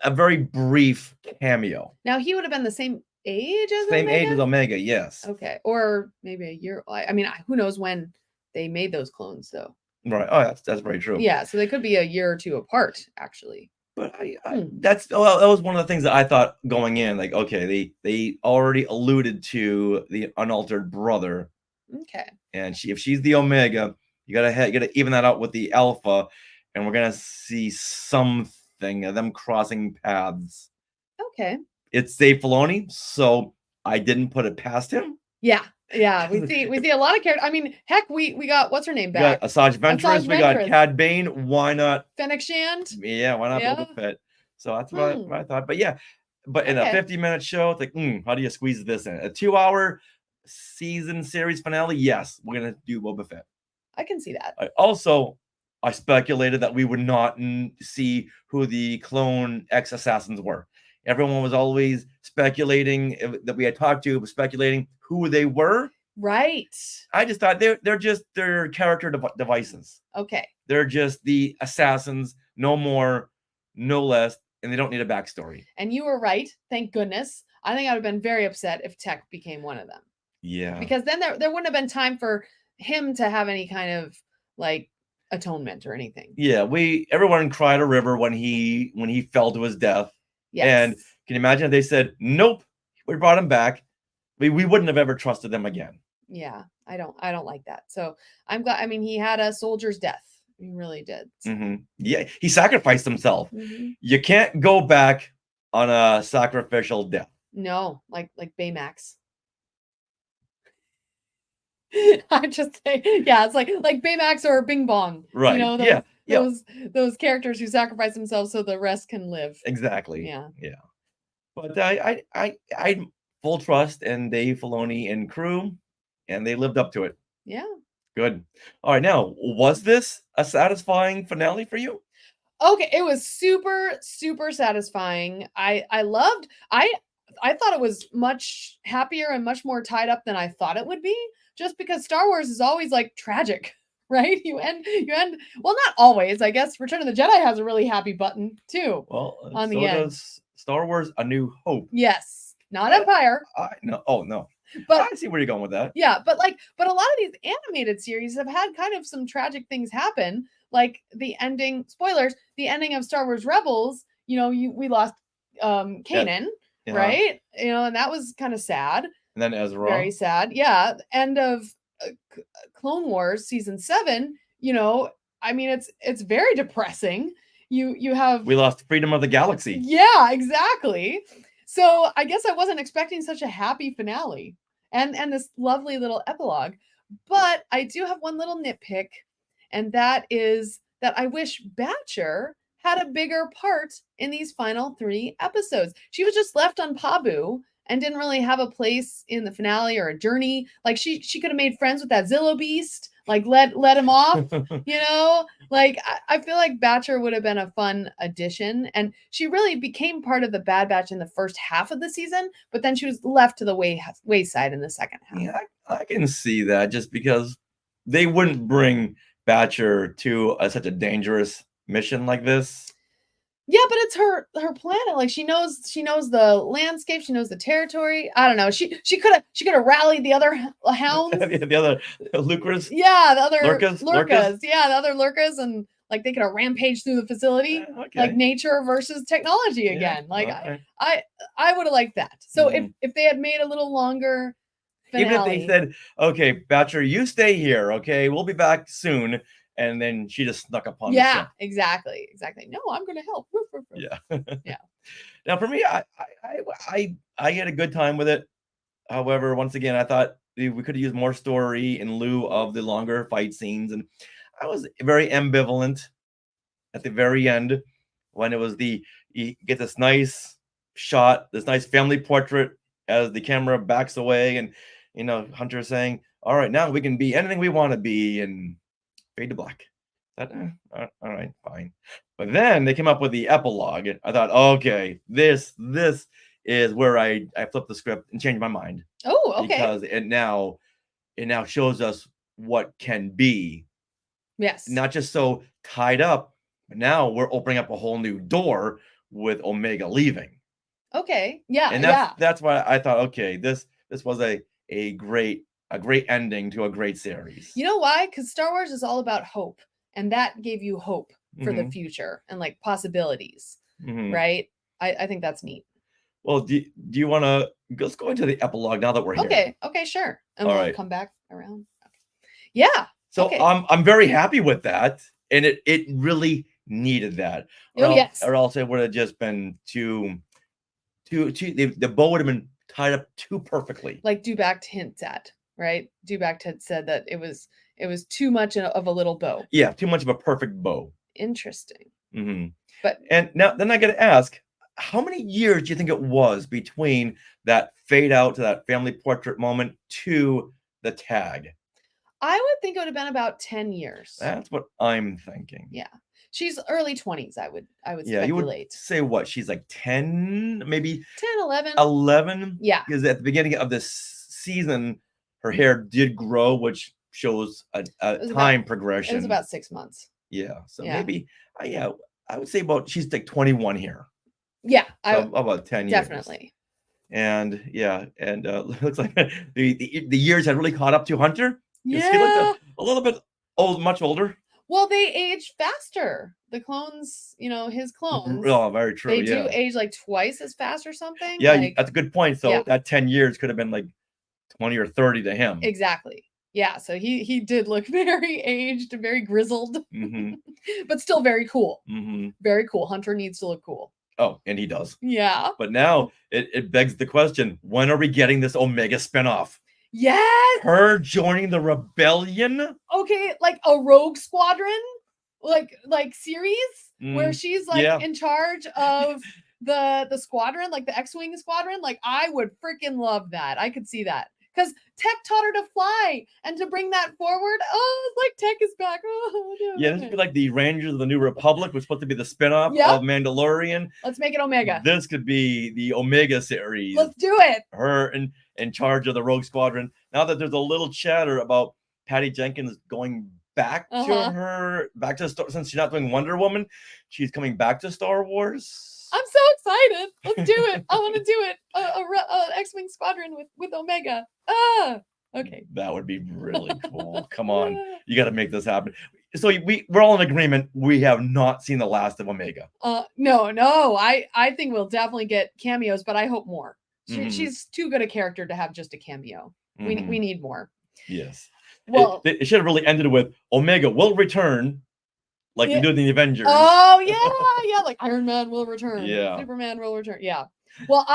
a very brief cameo. Now he would have been the same age as Same Omega? age as Omega, yes. Okay. Or maybe a year. I mean, who knows when they made those clones, though. Right. Oh, that's very true. Yeah. So they could be a year or two apart, actually. But that was one of the things that I thought going in. Like, okay, they already alluded to the unaltered brother, Okay. and if she's the Omega, you gotta even that out with the Alpha, and we're gonna see something of them crossing paths. Okay. It's Dave Filoni, so I didn't put it past him. Yeah. Yeah. We see a lot of characters. I mean, heck, we got what's her name We got back? Asajj Ventress, we got Ventress. Cad Bane. Why not? Fennec Shand. Yeah, why not Yeah. Boba Fett? So that's what I thought. But yeah, but in a Okay. 50-minute show, it's like, how do you squeeze this in? A 2-hour season series finale? Yes, we're gonna do Boba Fett. I can see that. I speculated that we would not see who the clone ex-assassins were. Everyone was always speculating that we had talked to, was speculating who they were. Right. I just thought they're just their character devices. Okay. They're just the assassins, no more, no less, and they don't need a backstory. And you were right. Thank goodness. I think I would have been very upset if Tech became one of them. Yeah. Because then there wouldn't have been time for him to have any kind of like atonement or anything. Yeah, everyone cried a river when he fell to his death. Yes. And can you imagine if they said, nope, we brought him back? We wouldn't have ever trusted them again. Yeah, I don't like that. So I'm glad. I mean, he had a soldier's death. He really did. Yeah, he sacrificed himself. You can't go back on a sacrificial death. No, like Baymax. I just say, yeah, it's like Baymax or Bing Bong. Right. You know, those characters who sacrifice themselves so the rest can live. Exactly. Yeah. Yeah. But I full trust in Dave Filoni and crew, and they lived up to it. Yeah. Good. All right. Now, was this a satisfying finale for you? Okay, it was super, super satisfying. I thought it was much happier and much more tied up than I thought it would be, just because Star Wars is always like tragic, right? You end well, not always, I guess. Return of the Jedi has a really happy button too. Well, on so the end. does Star Wars A New Hope. Yes, not Empire. No. But I see where you're going with that. Yeah, but a lot of these animated series have had kind of some tragic things happen, like the ending. Spoilers: the ending of Star Wars Rebels. You know, we lost Kanan, right? You know, and that was kind of sad. And then Ezra. Very sad. Yeah. End of Clone Wars season 7. You know, I mean, it's very depressing. We lost freedom of the galaxy. Yeah, exactly. So I guess I wasn't expecting such a happy finale and this lovely little epilogue. But I do have one little nitpick, and that is that I wish Batcher had a bigger part in these final 3 episodes. She was just left on Pabu and didn't really have a place in the finale or a journey. Like she could have made friends with that Zillo beast, like let him off, you know? Like I feel like Batcher would have been a fun addition, and she really became part of the Bad Batch in the first half of the season, but then she was left to the wayside in the second half. Yeah, I can see that, just because they wouldn't bring Batcher to such a dangerous mission like this. Yeah, but it's her planet. Like she knows the landscape. She knows the territory. I don't know. She could have rallied the other hounds. The other Lucras. Yeah, the other Lurkas. Yeah, the other Lurkas, and like they could have rampaged through the facility, Okay. like nature versus technology Yeah, again. Like alright. I would have liked that. So Mhm. if they had made a little longer Even if they finale, said, "Okay, Bachelor, you stay here, okay? We'll be back soon," and then she just snuck upon the yeah, set. exactly. No, I'm gonna help. Woof, woof, woof. Yeah. Yeah. Now for me, I had a good time with it. However, once again, I thought we could have used more story in lieu of the longer fight scenes, and I was very ambivalent at the very end when it was you get this nice shot, this nice family portrait as the camera backs away, and Hunter saying, "All right, now we can be anything we want to be," and fade to black. That all right, fine. But then they came up with the epilogue. I thought, okay, this is where I flipped the script and changed my mind Oh, okay. because it now shows us what can be, Yes. not just so tied up, but now we're opening up a whole new door with Omega leaving. Okay. Yeah. And Yeah. that's why I thought, okay, this was a great ending to a great series. You know why? Because Star Wars is all about hope, and that gave you hope for the Mhm. future and like possibilities, Mhm. right? I think that's neat. Well, do you want to let's go into the epilogue now that we're here? Okay. Okay. Sure. And All we'll right. come back around. Okay. Yeah. So Okay. I'm very happy with that, and it really needed that. Oh, yes. Or else it would have just been too the bow would have been tied up too perfectly. Like Dubach hints at, right? Dubach had said that it was too much of a little bow. Yeah, too much of a perfect bow. Interesting. hmm But And now then I got to ask, how many years do you think it was between that fade out to that family portrait moment to the tag? I would think it would have been about 10 years. That's what I'm thinking. Yeah. She's early 20s, I would Yeah, you would speculate. say what? She's like 10, maybe 10, 11. 11? Yeah. Because at the beginning of this season, her hair did grow, which shows a time progression. It was about 6 months. Yeah. So Yeah. maybe, I would say she's like 21 here. Yeah. So about 10 years. Definitely. And looks like the years had really caught up to Hunter. Yeah. He looked a little bit much older. Well, they age faster. The clones, his clones. Oh, very true. They do age like twice as fast or something. Yeah, like, that's a good point. So yeah. that 10 years could have been like 20 or 30 to him. Exactly. Yeah. So he did look very aged, very grizzled, but still very cool. Very cool. Hunter needs to look cool. Oh, and he does. Yeah. But now it begs the question, when are we getting this Omega spinoff? Yes. Her joining the rebellion? Okay, like a Rogue Squadron, like series where she's like in charge of the squadron, like the X-Wing squadron. Like I would freaking love that. I could see that. Because Tech taught her to fly, and to bring that forward, it's like Tech is back. Oh, no, yeah, this would be like the Rangers of the New Republic was supposed to be the spinoff of Mandalorian. Let's make it Omega. This could be the Omega series. Let's do it. Her in charge of the Rogue Squadron. Now that there's a little chatter about Patty Jenkins going back to since she's not doing Wonder Woman, she's coming back to Star Wars. I'm so excited. Let's do it. I want to do it. An X-Wing squadron with Omega. Okay. That would be really cool. Come on. You got to make this happen. So we're all in agreement. We have not seen the last of Omega. No. I think we'll definitely get cameos, but I hope more. She's too good a character to have just a cameo. We need more. Yes. Well, it should have really ended with Omega will return. Like we do in the Avengers. Oh, yeah. Like Iron Man will return. Yeah. Superman will return. Yeah. Well,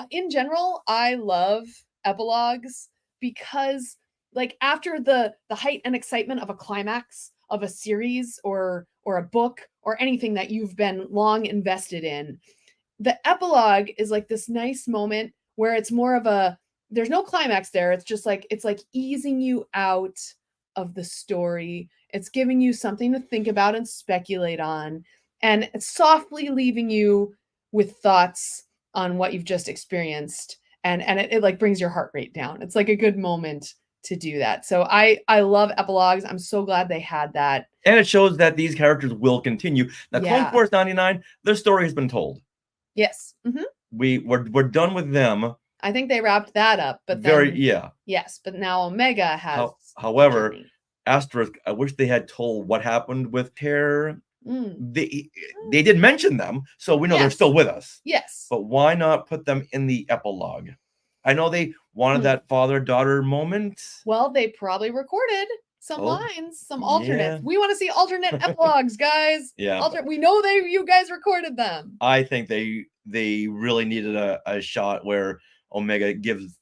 in general, I love epilogues because like after the height and excitement of a climax of a series or a book or anything that you've been long invested in, the epilogue is like this nice moment where it's more of there's no climax there. It's just like, it's like easing you out of the story. It's giving you something to think about and speculate on, and it's softly leaving you with thoughts on what you've just experienced. And it like brings your heart rate down. It's like a good moment to do that. So I love epilogues. I'm so glad they had that. And it shows that these characters will continue. Now, Clone Force 99, their story has been told. Yes. We're done with them. I think they wrapped that up, but yes, but now Omega has. However, asterisk, I wish they had told what happened with Hair. Mm. They did mention them, so we know they're Yes. still with us. Yes. But why not put them in the epilogue? I know they wanted Hmm. that father-daughter moment. Well, they probably recorded some Oh, lines, some alternates. yeah. We want to see alternate epilogues, guys. Yeah, We know you guys recorded them. I think they really needed a shot where Omega gives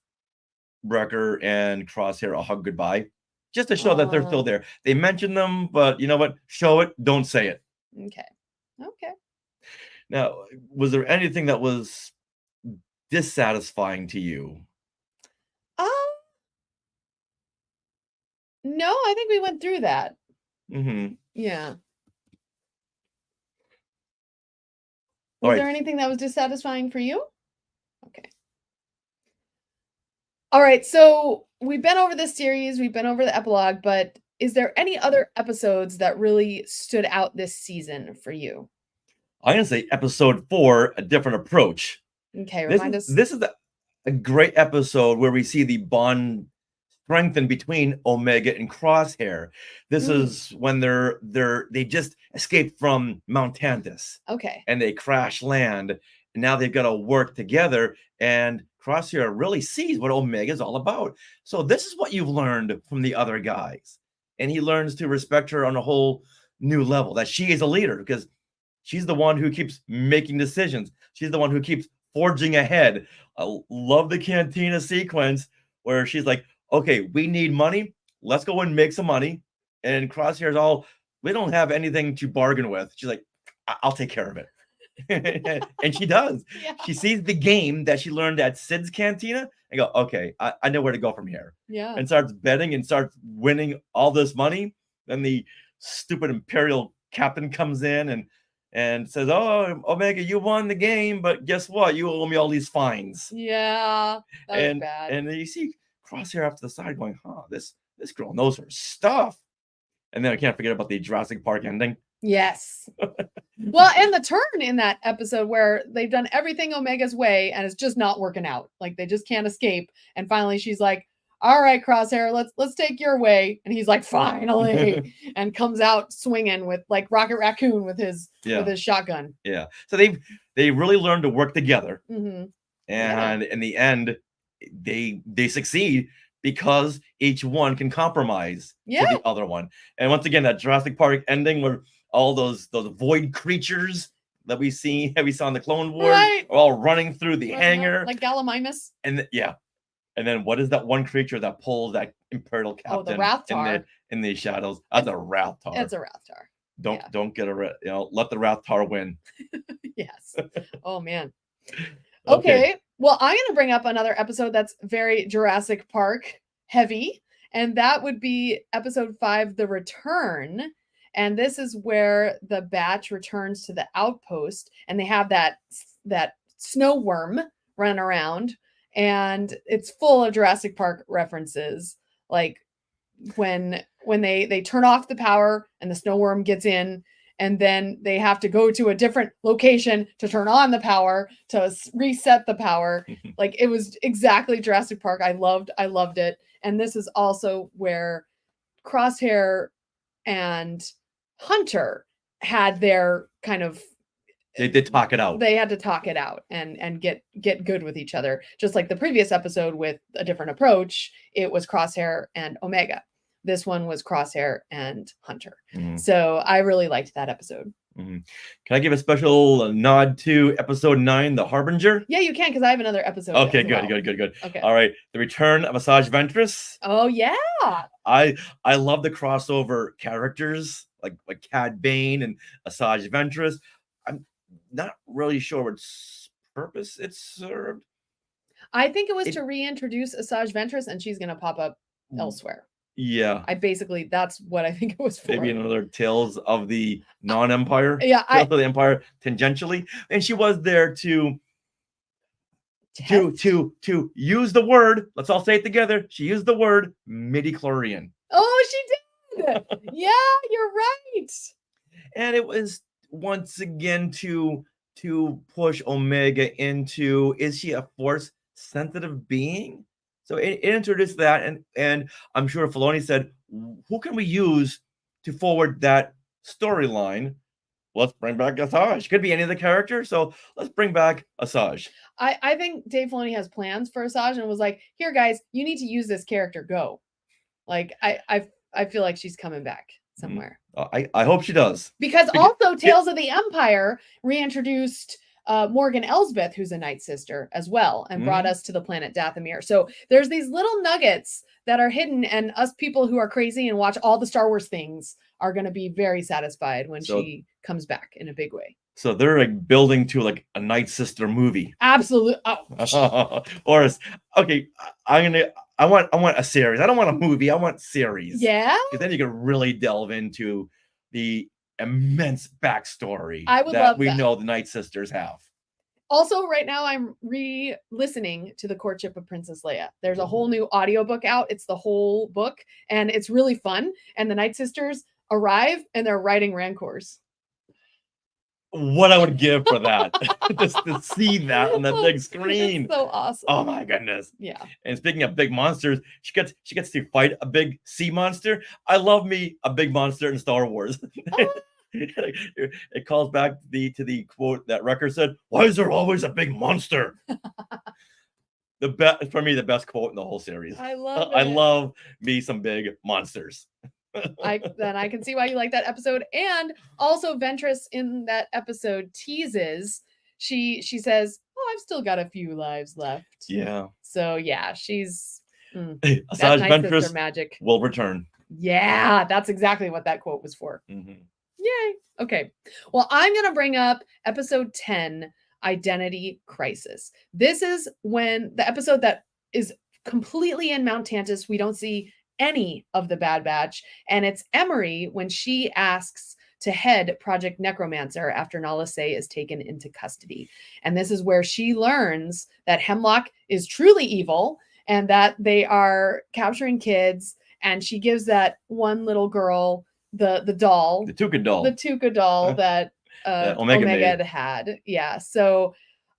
Wrecker and Crosshair a hug goodbye, just to show that they're still Oh. there. They mention them, but you know what? Show it, don't say it. Okay. Okay. Now, was there anything that was dissatisfying to you? Um, no, I think we went through that. Mm-hmm. Yeah. All Was right. there anything that was dissatisfying for you? Okay. All right. So we've been over this series, we've been over the epilogue, but is there any other episodes that really stood out this season for you? I'm gonna say episode 4, a different approach. Okay, This remind is us. this is a great episode where we see the bond strengthen between Omega and Crosshair. This Mm. is when they just escaped from Mount Tantus Okay. and they crash land, and now they've got to work together. And Crosshair really sees what Omega is all about. So this is what you've learned from the other guys, and he learns to respect her on a whole new level. That she is a leader because she's the one who keeps making decisions. She's the one who keeps forging ahead. I love the cantina sequence where she's like, okay, we need money. Let's go and make some money. And Crosshair's all, we don't have anything to bargain with. She's like, I'll take care of it. And she does. Yeah. She sees the game that she learned at Sid's cantina and go, okay, I know where to go from here. Yeah. And starts betting and starts winning all this money. Then the stupid Imperial captain comes in and says, oh, Omega, you won the game, but guess what? You owe me all these fines. Yeah. That was bad. And you see Crosshair off to the side going, huh, this girl knows her stuff. And then I can't forget about the Jurassic Park ending. Yes. Well, and the turn in that episode where they've done everything Omega's way and it's just not working out. Like they just can't escape. And finally she's like, all right, Crosshair, let's take your way. And he's like, finally, and comes out swinging with like Rocket Raccoon with his shotgun. Yeah. So they really learned to work together. Mm-hmm. And in the end, they succeed because each one can compromise to the other one. And once again, that Jurassic Park ending where all those void creatures that we saw in the Clone Wars are all running through the hangar. Like Gallimimus. And and then what is that one creature that pulls that Imperial captain? Oh, the Rathtar. In the shadows. That's a Rathtar. It's a Rathtar. Don't get let the Rathtar win. Yes. Oh man. Okay. Well, I'm going to bring up another episode that's very Jurassic Park heavy, and that would be episode 5, The Return. And this is where the batch returns to the outpost, and they have that snow worm run around, and it's full of Jurassic Park references, like when they turn off the power and the snow worm gets in, and then they have to go to a different location to turn on the power to reset the power. Like it was exactly Jurassic Park. I loved it. And this is also where Crosshair and Hunter had their kind of they did talk it out. They had to talk it out and get good with each other. Just like the previous episode with a different approach, it was Crosshair and Omega. This one was Crosshair and Hunter. Mm-hmm. So I really liked that episode. Mm-hmm. Can I give a special nod to episode 9, The Harbinger? Yeah, you can, because I have another episode. Okay, good. Okay. All right. The Return of Asajj Ventress. Oh, yeah. I love the crossover characters like Cad Bane and Asajj Ventress. I'm not really sure what purpose it served. I think it was to reintroduce Asajj Ventress, and she's going to pop up elsewhere. Yeah. That's what I think it was for. Maybe another Tales of the Non-Empire. Yeah. Tales of the Empire tangentially. And she was there to use the word, let's all say it together. She used the word midi-chlorian. Oh, she did. Yeah, you're right. And it was once again to push Omega into, is she a force sensitive being? So it introduced that, and I'm sure Filoni said, who can we use to forward that storyline? Let's bring back Asajj. Could be any of the characters, so let's bring back Asajj. I think Dave Filoni has plans for Asajj and was like, here guys, you need to use this character. Go. Like I feel like she's coming back somewhere. I hope she does. Because also Tales of the Empire reintroduced Morgan Elsbeth, who's a Night Sister as well, and brought us to the planet Dathomir. So there's these little nuggets that are hidden, and us people who are crazy and watch all the Star Wars things are going to be very satisfied when she comes back in a big way. So they're like building to like a Night Sister movie. Absolutely. Or okay, I want a series. I don't want a movie. I want series. Yeah. Because then you can really delve into the immense backstory I would that love we that. know the Night Sisters have. Also, right now I'm re-listening to The Courtship of Princess Leia. There's a whole new audiobook out. It's the whole book, and it's really fun. And the Night Sisters arrive, and they're riding Rancors. What I would give for that, just to see that on the big screen. It's so awesome. Oh my goodness. Yeah. And speaking of big monsters, she gets to fight a big sea monster. I love me a big monster in Star Wars. It calls back to the quote that Wrecker said, "Why is there always a big monster?" For me, the best quote in the whole series. I love it. I love me some big monsters. Then I can see why you like that episode. And also Ventress in that episode teases, she says, "Oh, I've still got a few lives left." Yeah. So yeah, she's Asajj Night Sister Ventress magic will return. Yeah, that's exactly what that quote was for. Yay. Okay. Well, I'm going to bring up episode 10, Identity Crisis. This is when the episode that is completely in Mount Tantus. We don't see any of the Bad Batch. And it's Emery when she asks to head Project Necromancer after Nala Se is taken into custody. And this is where she learns that Hemlock is truly evil and that they are capturing kids. And she gives that one little girl the doll, the Tuca doll that Omega had. Yeah. So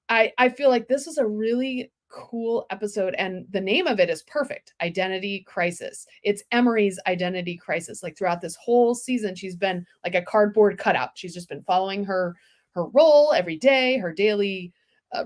I feel like this was a really cool episode, and the name of it is perfect. Identity Crisis. It's Emery's identity crisis. Like throughout this whole season, she's been like a cardboard cutout. She's just been following her role every day, her daily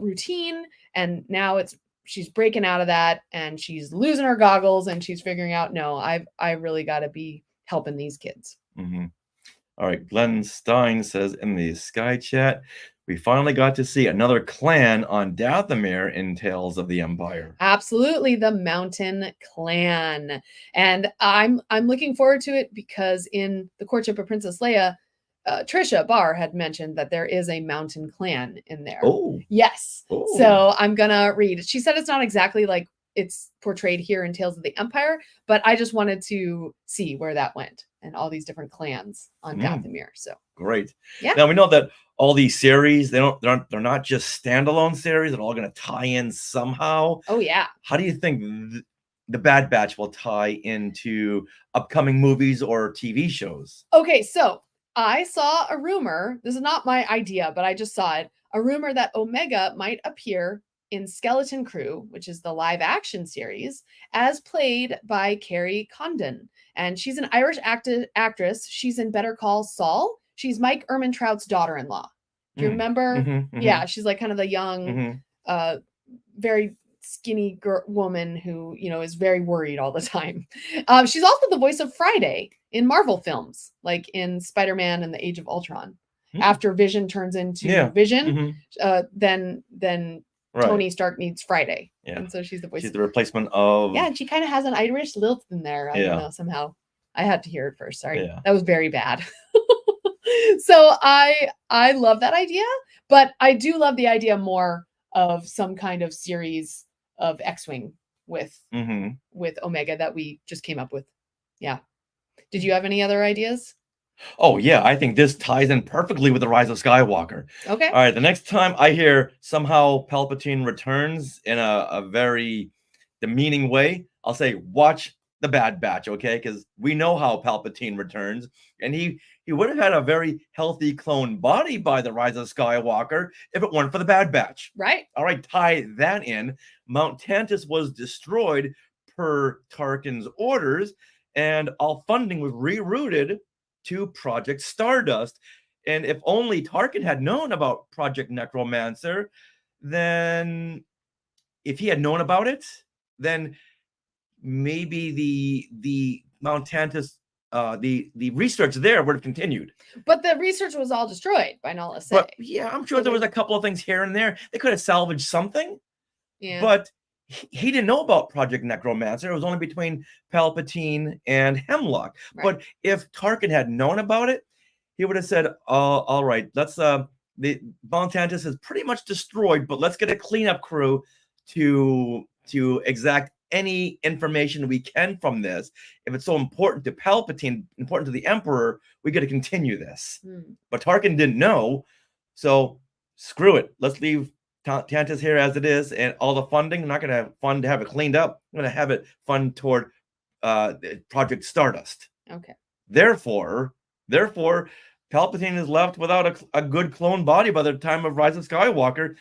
routine, and now she's breaking out of that, and she's losing her goggles, and she's figuring out, no, I really got to be helping these kids. All right, Glenn Stein says in the Sky Chat, we finally got to see another clan on Dathomir in Tales of the Empire. Absolutely, the Mountain Clan. And I'm looking forward to it because in The Courtship of Princess Leia, Trisha Barr had mentioned that there is a Mountain Clan in there. Oh. Yes. Oh. So I'm going to read. She said it's not exactly like it's portrayed here in Tales of the Empire, but I just wanted to see where that went and all these different clans on Dathomir. So great. Yeah. Now we know that all these series, they're not just standalone series. They're all going to tie in somehow. Oh yeah. How do you think the Bad Batch will tie into upcoming movies or TV shows? Okay, so I saw a rumor. This is not my idea, but I just saw it. A rumor that Omega might appear in Skeleton Crew, which is the live action series, as played by Carrie Condon. And she's an Irish actress. She's in Better Call Saul. She's Mike Ehrmantraut's daughter-in-law. Do you remember? Yeah, she's like kind of the young, very skinny woman who, is very worried all the time. She's also the voice of Friday in Marvel films, like in Spider-Man and the Age of Ultron. After Vision turns into Vision, then Tony Stark needs Friday. Yeah. And so she's the voice. She's the replacement of... Yeah, and she kind of has an Irish lilt in there. I don't know, somehow. I had to hear it first. Sorry. Yeah. That was very bad. So I love that idea, but I do love the idea more of some kind of series of X-Wing with Omega that we just came up with. Yeah. Did you have any other ideas? Oh, yeah. I think this ties in perfectly with The Rise of Skywalker. Okay. All right. The next time I hear somehow Palpatine returns in a very demeaning way, I'll say, watch the Bad Batch, okay? Because we know how Palpatine returns, and he would have had a very healthy clone body by the Rise of Skywalker if it weren't for the Bad Batch. Right. All right, tie that in. Mount Tantus was destroyed per Tarkin's orders, and all funding was rerouted to Project Stardust. And if only Tarkin had known about Project Necromancer, then if he had known about it, then maybe the Mount Tantus, the research there would have continued. But the research was all destroyed by Nala Se. But yeah, I'm sure there was a couple of things here and there. They could have salvaged something. Yeah. But he didn't know about Project Necromancer. It was only between Palpatine and Hemlock. Right. But if Tarkin had known about it, he would have said, all right, let's the Mount Tantus is pretty much destroyed, but let's get a cleanup crew to exact any information we can from this. If it's so important to Palpatine, important to the Emperor, we got to continue this. But Tarkin didn't know, so screw it. Let's leave Tantus here as it is, and all the funding. I'm not going to have fun to have it cleaned up. I'm going to have it fund toward Project Stardust. Okay. Therefore, Palpatine is left without a good clone body by the time of Rise of Skywalker,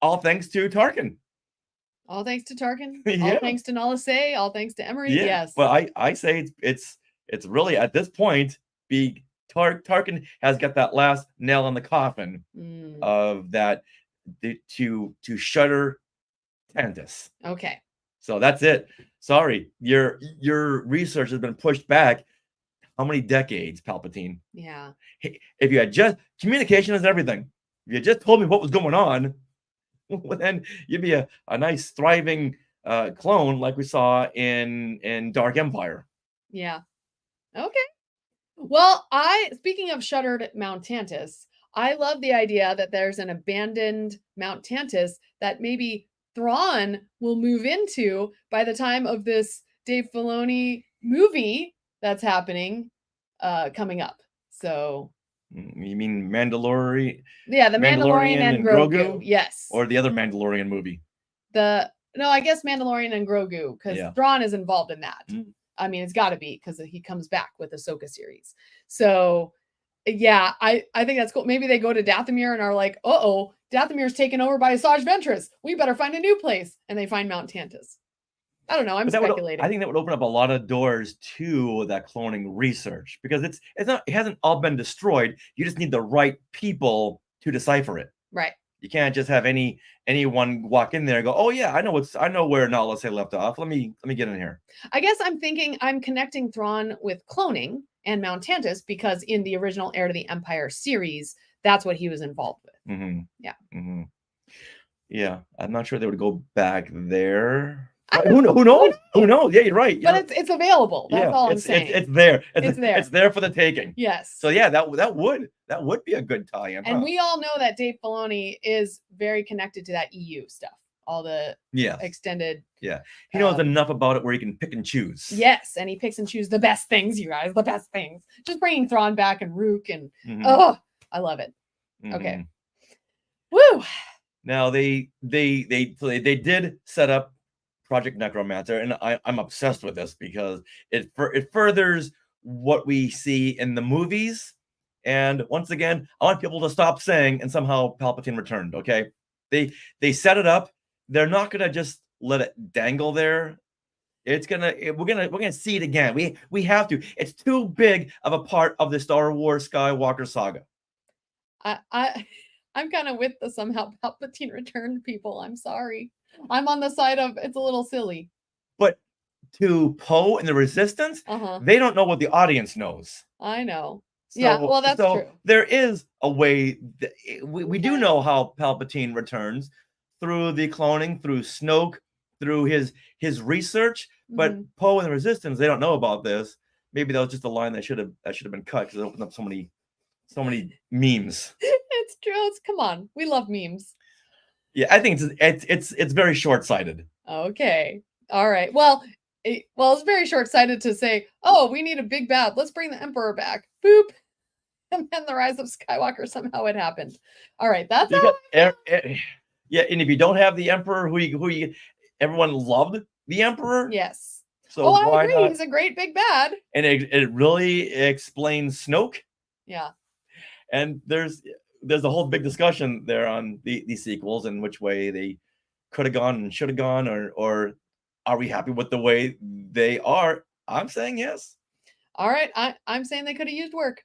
all thanks to Tarkin. All thanks to Tarkin. Yeah. All thanks to Nala Se. All thanks to Emery. Yeah. Yes. Well, I say it's really at this point, Tarkin has got that last nail in the coffin of that to shutter Tantus. Okay. So that's it. Sorry, your research has been pushed back. How many decades, Palpatine? Yeah. If you had just communication is everything. If you just told me what was going on, well, then you'd be a nice thriving clone like we saw in Dark Empire. Yeah. Okay. Well, speaking of shuttered Mount Tantus, I love the idea that there's an abandoned Mount Tantus that maybe Thrawn will move into by the time of this Dave Filoni movie that's happening coming up. So you mean Mandalorian? Yeah, the Mandalorian and Grogu. Yes. Or the other Mandalorian movie. No, I guess Mandalorian and Grogu, because Thrawn is involved in that. I mean, it's got to be, because he comes back with the Ahsoka series. So yeah, I think that's cool. Maybe they go to Dathomir and are like, uh-oh, Dathomir's taken over by Asajj Ventress. We better find a new place. And they find Mount Tantus. I don't know. I'm speculating. I think that would open up a lot of doors to that cloning research, because it hasn't all been destroyed. You just need the right people to decipher it. Right. You can't just have anyone walk in there and go, oh yeah, I know where Nala Se left off. Let me get in here. I guess I'm connecting Thrawn with cloning and Mount Tantus because in the original Heir to the Empire series, that's what he was involved with. Mm-hmm. Yeah. Mm-hmm. Yeah. I'm not sure they would go back there. Who knows? Who knows? Yeah, you're right. But it's available. That's all I'm saying. It's there. It's there. It's there for the taking. Yes. So yeah, that would be a good tie-in. And we all know that Dave Filoni is very connected to that EU stuff. All the extended. Yeah. He knows enough about it where he can pick and choose. Yes, and he picks and chooses the best things, you guys. The best things. Just bringing Thrawn back and Rook and I love it. Mm-hmm. Okay. Woo. Now they did set up Project Necromancer, and I'm obsessed with this because it furthers what we see in the movies. And once again, I want people to stop saying and somehow Palpatine returned. Okay, they set it up. They're not gonna just let it dangle there. We're gonna see it again. We have to. It's too big of a part of the Star Wars Skywalker saga. I'm kind of with the somehow Palpatine returned people. I'm sorry. I'm on the side of it's a little silly. But to Poe and the Resistance, they don't know what the audience knows. I know. So, yeah, well, that's true. There is a way. We do know how Palpatine returns through the cloning, through Snoke, through his research. But Poe and the Resistance, they don't know about this. Maybe that was just a line that should have been cut because it opened up so many memes. It's true. Come on, we love memes. Yeah, I think it's very short-sighted. Okay, all right. Well, it's very short-sighted to say, oh, we need a big bad. Let's bring the Emperor back. Boop, and then the Rise of Skywalker. Somehow it happened. All right, that's yeah. And if you don't have the Emperor, who everyone loved the Emperor. Yes. So Oh, I why agree. not? He's a great big bad. And it really explains Snoke. Yeah. And there's a whole big discussion there on the sequels and which way they could have gone and should have gone, or are we happy with the way they are? I'm saying yes. All right. I'm saying they could have used work.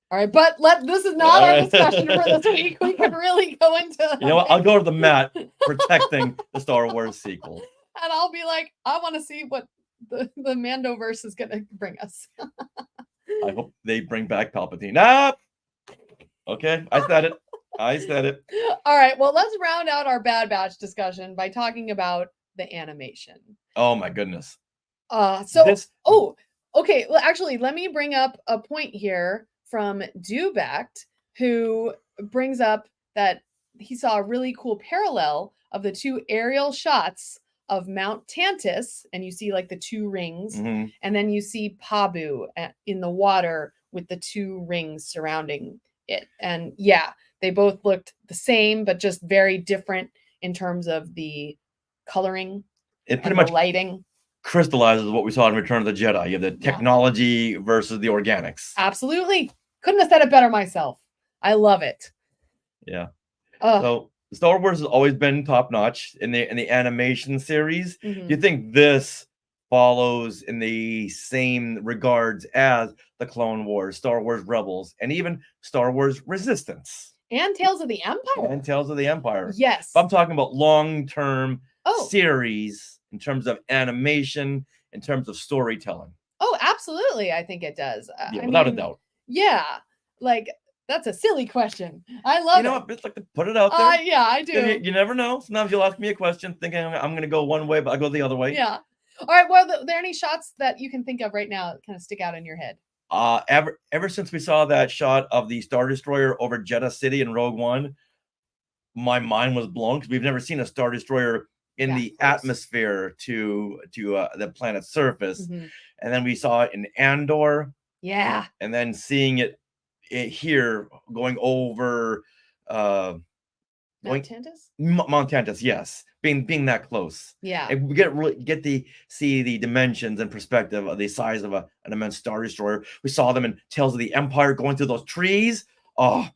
All right, but this is not All our right. discussion for this week. We could really go into You know what? I'll go to the mat protecting the Star Wars sequel. and I'll be like, I want to see what the Mandoverse is gonna bring us. I hope they bring back Palpatine. Ah! Okay, I said it. I said it. All right, well, let's round out our Bad Batch discussion by talking about the animation. Oh my goodness. So oh, okay. Well, actually, let me bring up a point here from Dubact, who brings up that he saw a really cool parallel of the two aerial shots of Mount Tantus, and you see like the two rings, Mhm. and then you see Pabu in the water with the two rings surrounding it. And yeah, they both looked the same, but just very different in terms of the coloring It pretty and much the lighting. crystallizes what we saw in Return of the Jedi. You have the technology versus the organics. Absolutely. Couldn't have said it better myself. I love it. Yeah. So Star Wars has always been top notch in the animation series. Do you think this follows in the same regards as the Clone Wars, Star Wars Rebels, and even Star Wars Resistance? And Tales of the Empire. And Tales of the Empire. Yes. But I'm talking about long-term series in terms of animation, in terms of storytelling. Oh, absolutely. I think it does. Yeah, without a doubt. Yeah. Like, that's a silly question. I love it. You know what? Just like to put it out there. Yeah, I do. You never know. Sometimes you'll ask me a question thinking I'm going to go one way, but I go the other way. Yeah. All right. Well, are there any shots that you can think of right now that kind of stick out in your head? Ever since we saw that shot of the Star Destroyer over Jeddah City in Rogue One, my mind was blown because we've never seen a Star Destroyer in the atmosphere to the planet's surface. And then we saw it in Andor. Yeah. And then seeing it here going over Mount Tantus? Mount Tantus, yes. Being that close. Yeah. And we get to see the dimensions and perspective of the size of an immense Star Destroyer. We saw them in Tales of the Empire going through those trees. Oh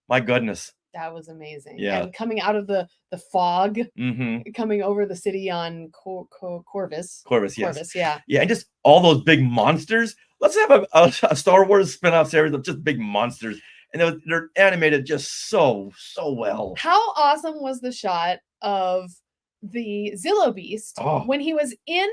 my goodness. That was amazing. Yeah. And coming out of the fog, Mm-hmm. coming over the city on Corvus. Corvus, yes. Yeah. Yeah, and just all those big monsters. Let's have a Star Wars spin-off series of just big monsters. And they're animated just so well. How awesome was the shot of the Zillo Beast when he was in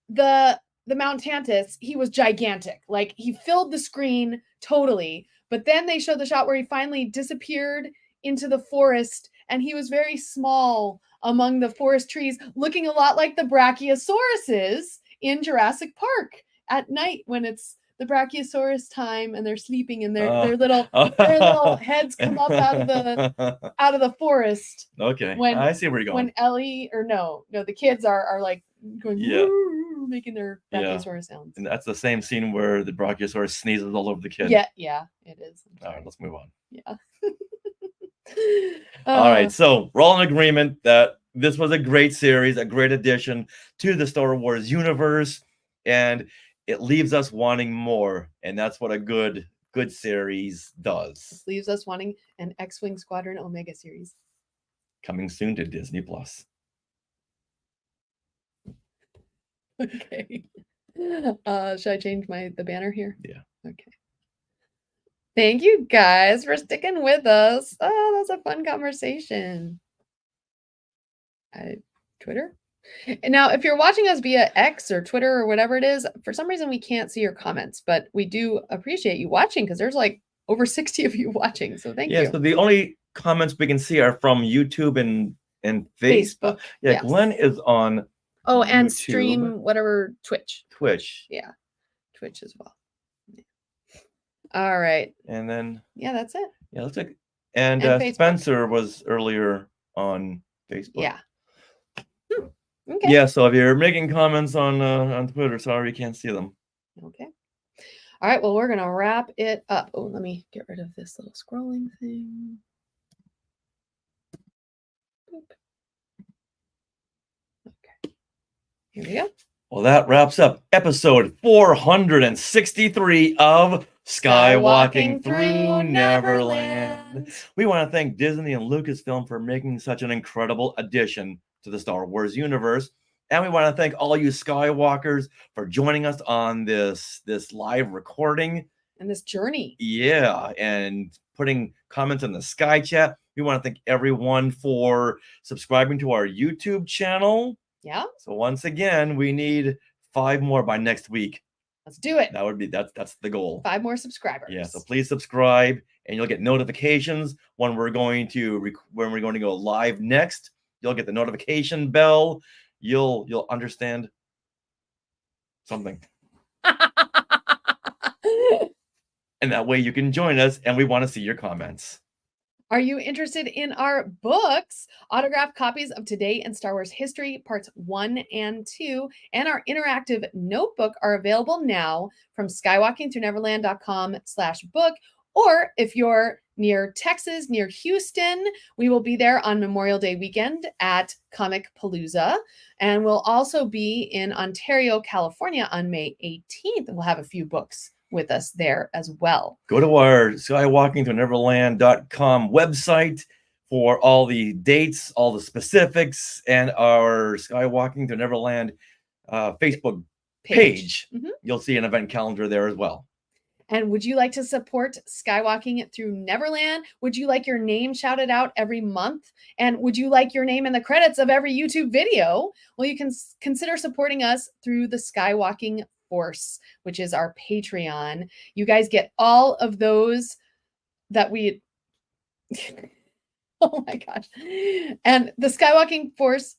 the Mount Tantus? He was gigantic. Like, he filled the screen totally. But then they showed the shot where he finally disappeared into the forest, and he was very small among the forest trees, looking a lot like the Brachiosauruses in Jurassic Park at night when it's the Brachiosaurus time and they're sleeping and their little heads come up out of the forest. Okay, I see where you're going. When Ellie the kids are like going making their Brachiosaurus sounds. And that's the same scene where the Brachiosaurus sneezes all over the kid. Yeah, it is. All right, let's move on. Yeah. All right, so we're all in agreement that this was a great series, a great addition to the Star Wars universe, and it leaves us wanting more, and that's what a good series does. It leaves us wanting an X-Wing Squadron Omega series. Coming soon to Disney Plus. Okay. Should I change the banner here? Yeah. Okay. Thank you guys for sticking with us. Oh, that's a fun conversation. Twitter? And now, if you're watching us via X or Twitter or whatever it is, for some reason we can't see your comments, but we do appreciate you watching because there's like over 60 of you watching. So thank you. Yeah, so the only comments we can see are from YouTube and Facebook. Yeah, yes. Glenn is on and YouTube. Stream whatever Twitch. Yeah, Twitch as well. Yeah. All right. And then that's it. Yeah, let's take and Spencer was earlier on Facebook. Yeah. Okay. Yeah, so if you're making comments on Twitter, sorry you can't see them. Okay. All right, well, we're going to wrap it up. Oh, let me get rid of this little scrolling thing. Boop. Okay. Here we go. Well, that wraps up episode 463 of Skywalking Through Neverland. We want to thank Disney and Lucasfilm for making such an incredible addition to the Star Wars universe. And we want to thank all you Skywalkers for joining us on this live recording. And this journey. Yeah, and putting comments in the Sky Chat. We want to thank everyone for subscribing to our YouTube channel. Yeah. So once again, we need 5 more by next week. Let's do it. That's the goal. 5 more subscribers. Yeah. So please subscribe, and you'll get notifications when we're going to go live next. You'll get the notification bell. You'll understand something. And that way you can join us, and we want to see your comments. Are you interested in our books? Autographed copies of Today in Star Wars History, Parts 1 and 2, and our interactive notebook are available now from skywalkingthroughneverland.com/book. Or if you're near Texas, near Houston, we will be there on Memorial Day weekend at Comic Palooza. And we'll also be in Ontario, California on May 18th. We'll have a few books with us there as well. Go to our skywalkingthroughneverland.com website for all the dates, all the specifics, and our Skywalking Through Neverland Facebook page. Mm-hmm. You'll see an event calendar there as well. And would you like to support Skywalking Through Neverland? Would you like your name shouted out every month? And would you like your name in the credits of every YouTube video? Well, you can consider supporting us through the Skywalking Force, which is our Patreon. You guys get all of those that we oh my gosh. And the Skywalking Force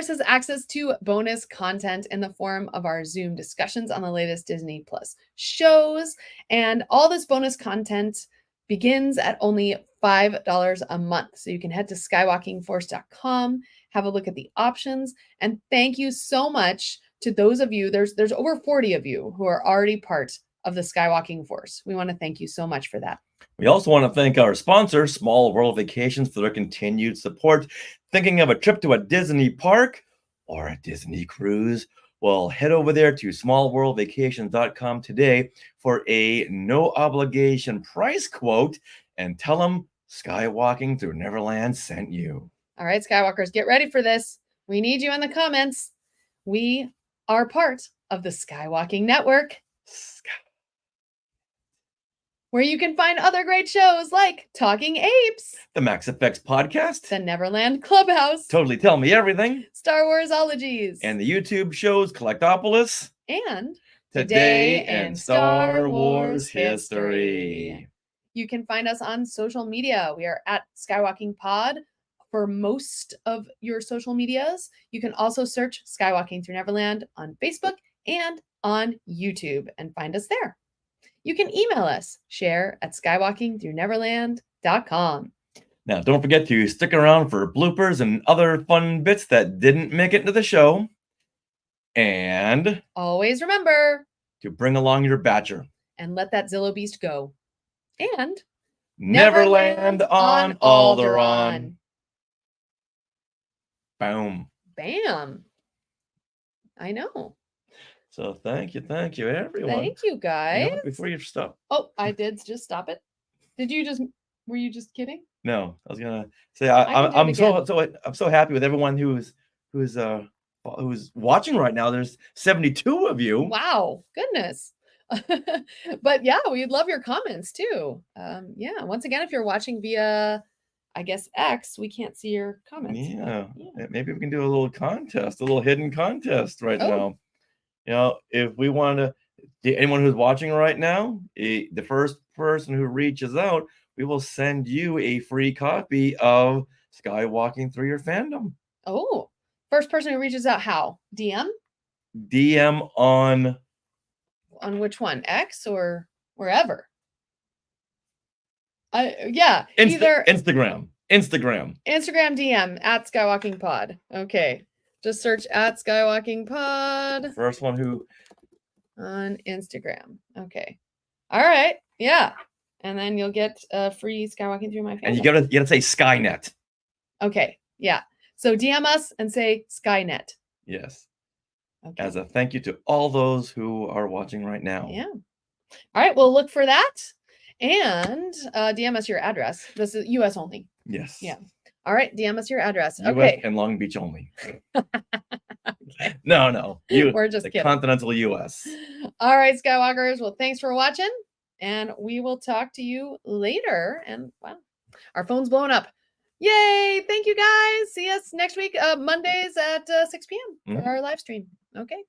has access to bonus content in the form of our Zoom discussions on the latest Disney Plus shows. And all this bonus content begins at only $5 a month. So you can head to skywalkingforce.com, have a look at the options, and thank you so much to those of you. There's over 40 of you who are already part of the Skywalking Force. We want to thank you so much for that. We also want to thank our sponsor, Small World Vacations, for their continued support. Thinking of a trip to a Disney park or a Disney cruise? Well, head over there to smallworldvacations.com today for a no obligation price quote and tell them Skywalking Through Neverland sent you. All right, Skywalkers, get ready for this. We need you in the comments. We are part of the Skywalking Network, where you can find other great shows like Talking Apes, the Max Effects Podcast, the Neverland Clubhouse, Totally Tell Me Everything, Star Warsologies, and the YouTube shows Collectopolis, and Today in Star Wars History. You can find us on social media. We are at Skywalking Pod for most of your social medias. You can also search Skywalking Through Neverland on Facebook and on YouTube and find us there. You can email us, share@skywalkingthroughneverland.com. Now, don't forget to stick around for bloopers and other fun bits that didn't make it into the show. And always remember to bring along your Batcher. And let that Zillo Beast go. And Neverland on Alderaan. Boom. Bam. I know. So thank you, everyone. Thank you, guys. You know, before you stop. Oh, I did just stop it. Were you just kidding? No, I was gonna say I'm so happy with everyone who's watching right now. There's 72 of you. Wow, goodness. But yeah, we'd love your comments too. Yeah, once again, if you're watching via, I guess, X, we can't see your comments. Yeah. Maybe we can do a little contest, a little hidden contest right now. You know, if we want to, anyone who's watching right now, the first person who reaches out, we will send you a free copy of Skywalking Through Your Fandom. Oh, first person who reaches out, how? DM? DM on which one? X or wherever? Yeah, either Instagram DM at Skywalking Pod. Okay. Just search at Skywalking Pod. First one who on Instagram. Okay. All right. Yeah. And then you'll get free Skywalking Through My Fandom. And you gotta say Skynet. Okay. Yeah. So DM us and say Skynet. Yes. Okay. as a thank you to all those who are watching right now. Yeah. All right. Well, look for that. And DM us your address. This is US only. Yes. Yeah. All right. DM us your address. US Okay. and Long Beach only. Okay. No. We're just the kidding. continental US. All right, Skywalkers. Well, thanks for watching. And we will talk to you later. And wow, our phone's blowing up. Yay. Thank you, guys. See us next week, Mondays at 6 p.m. for our live stream. Okay.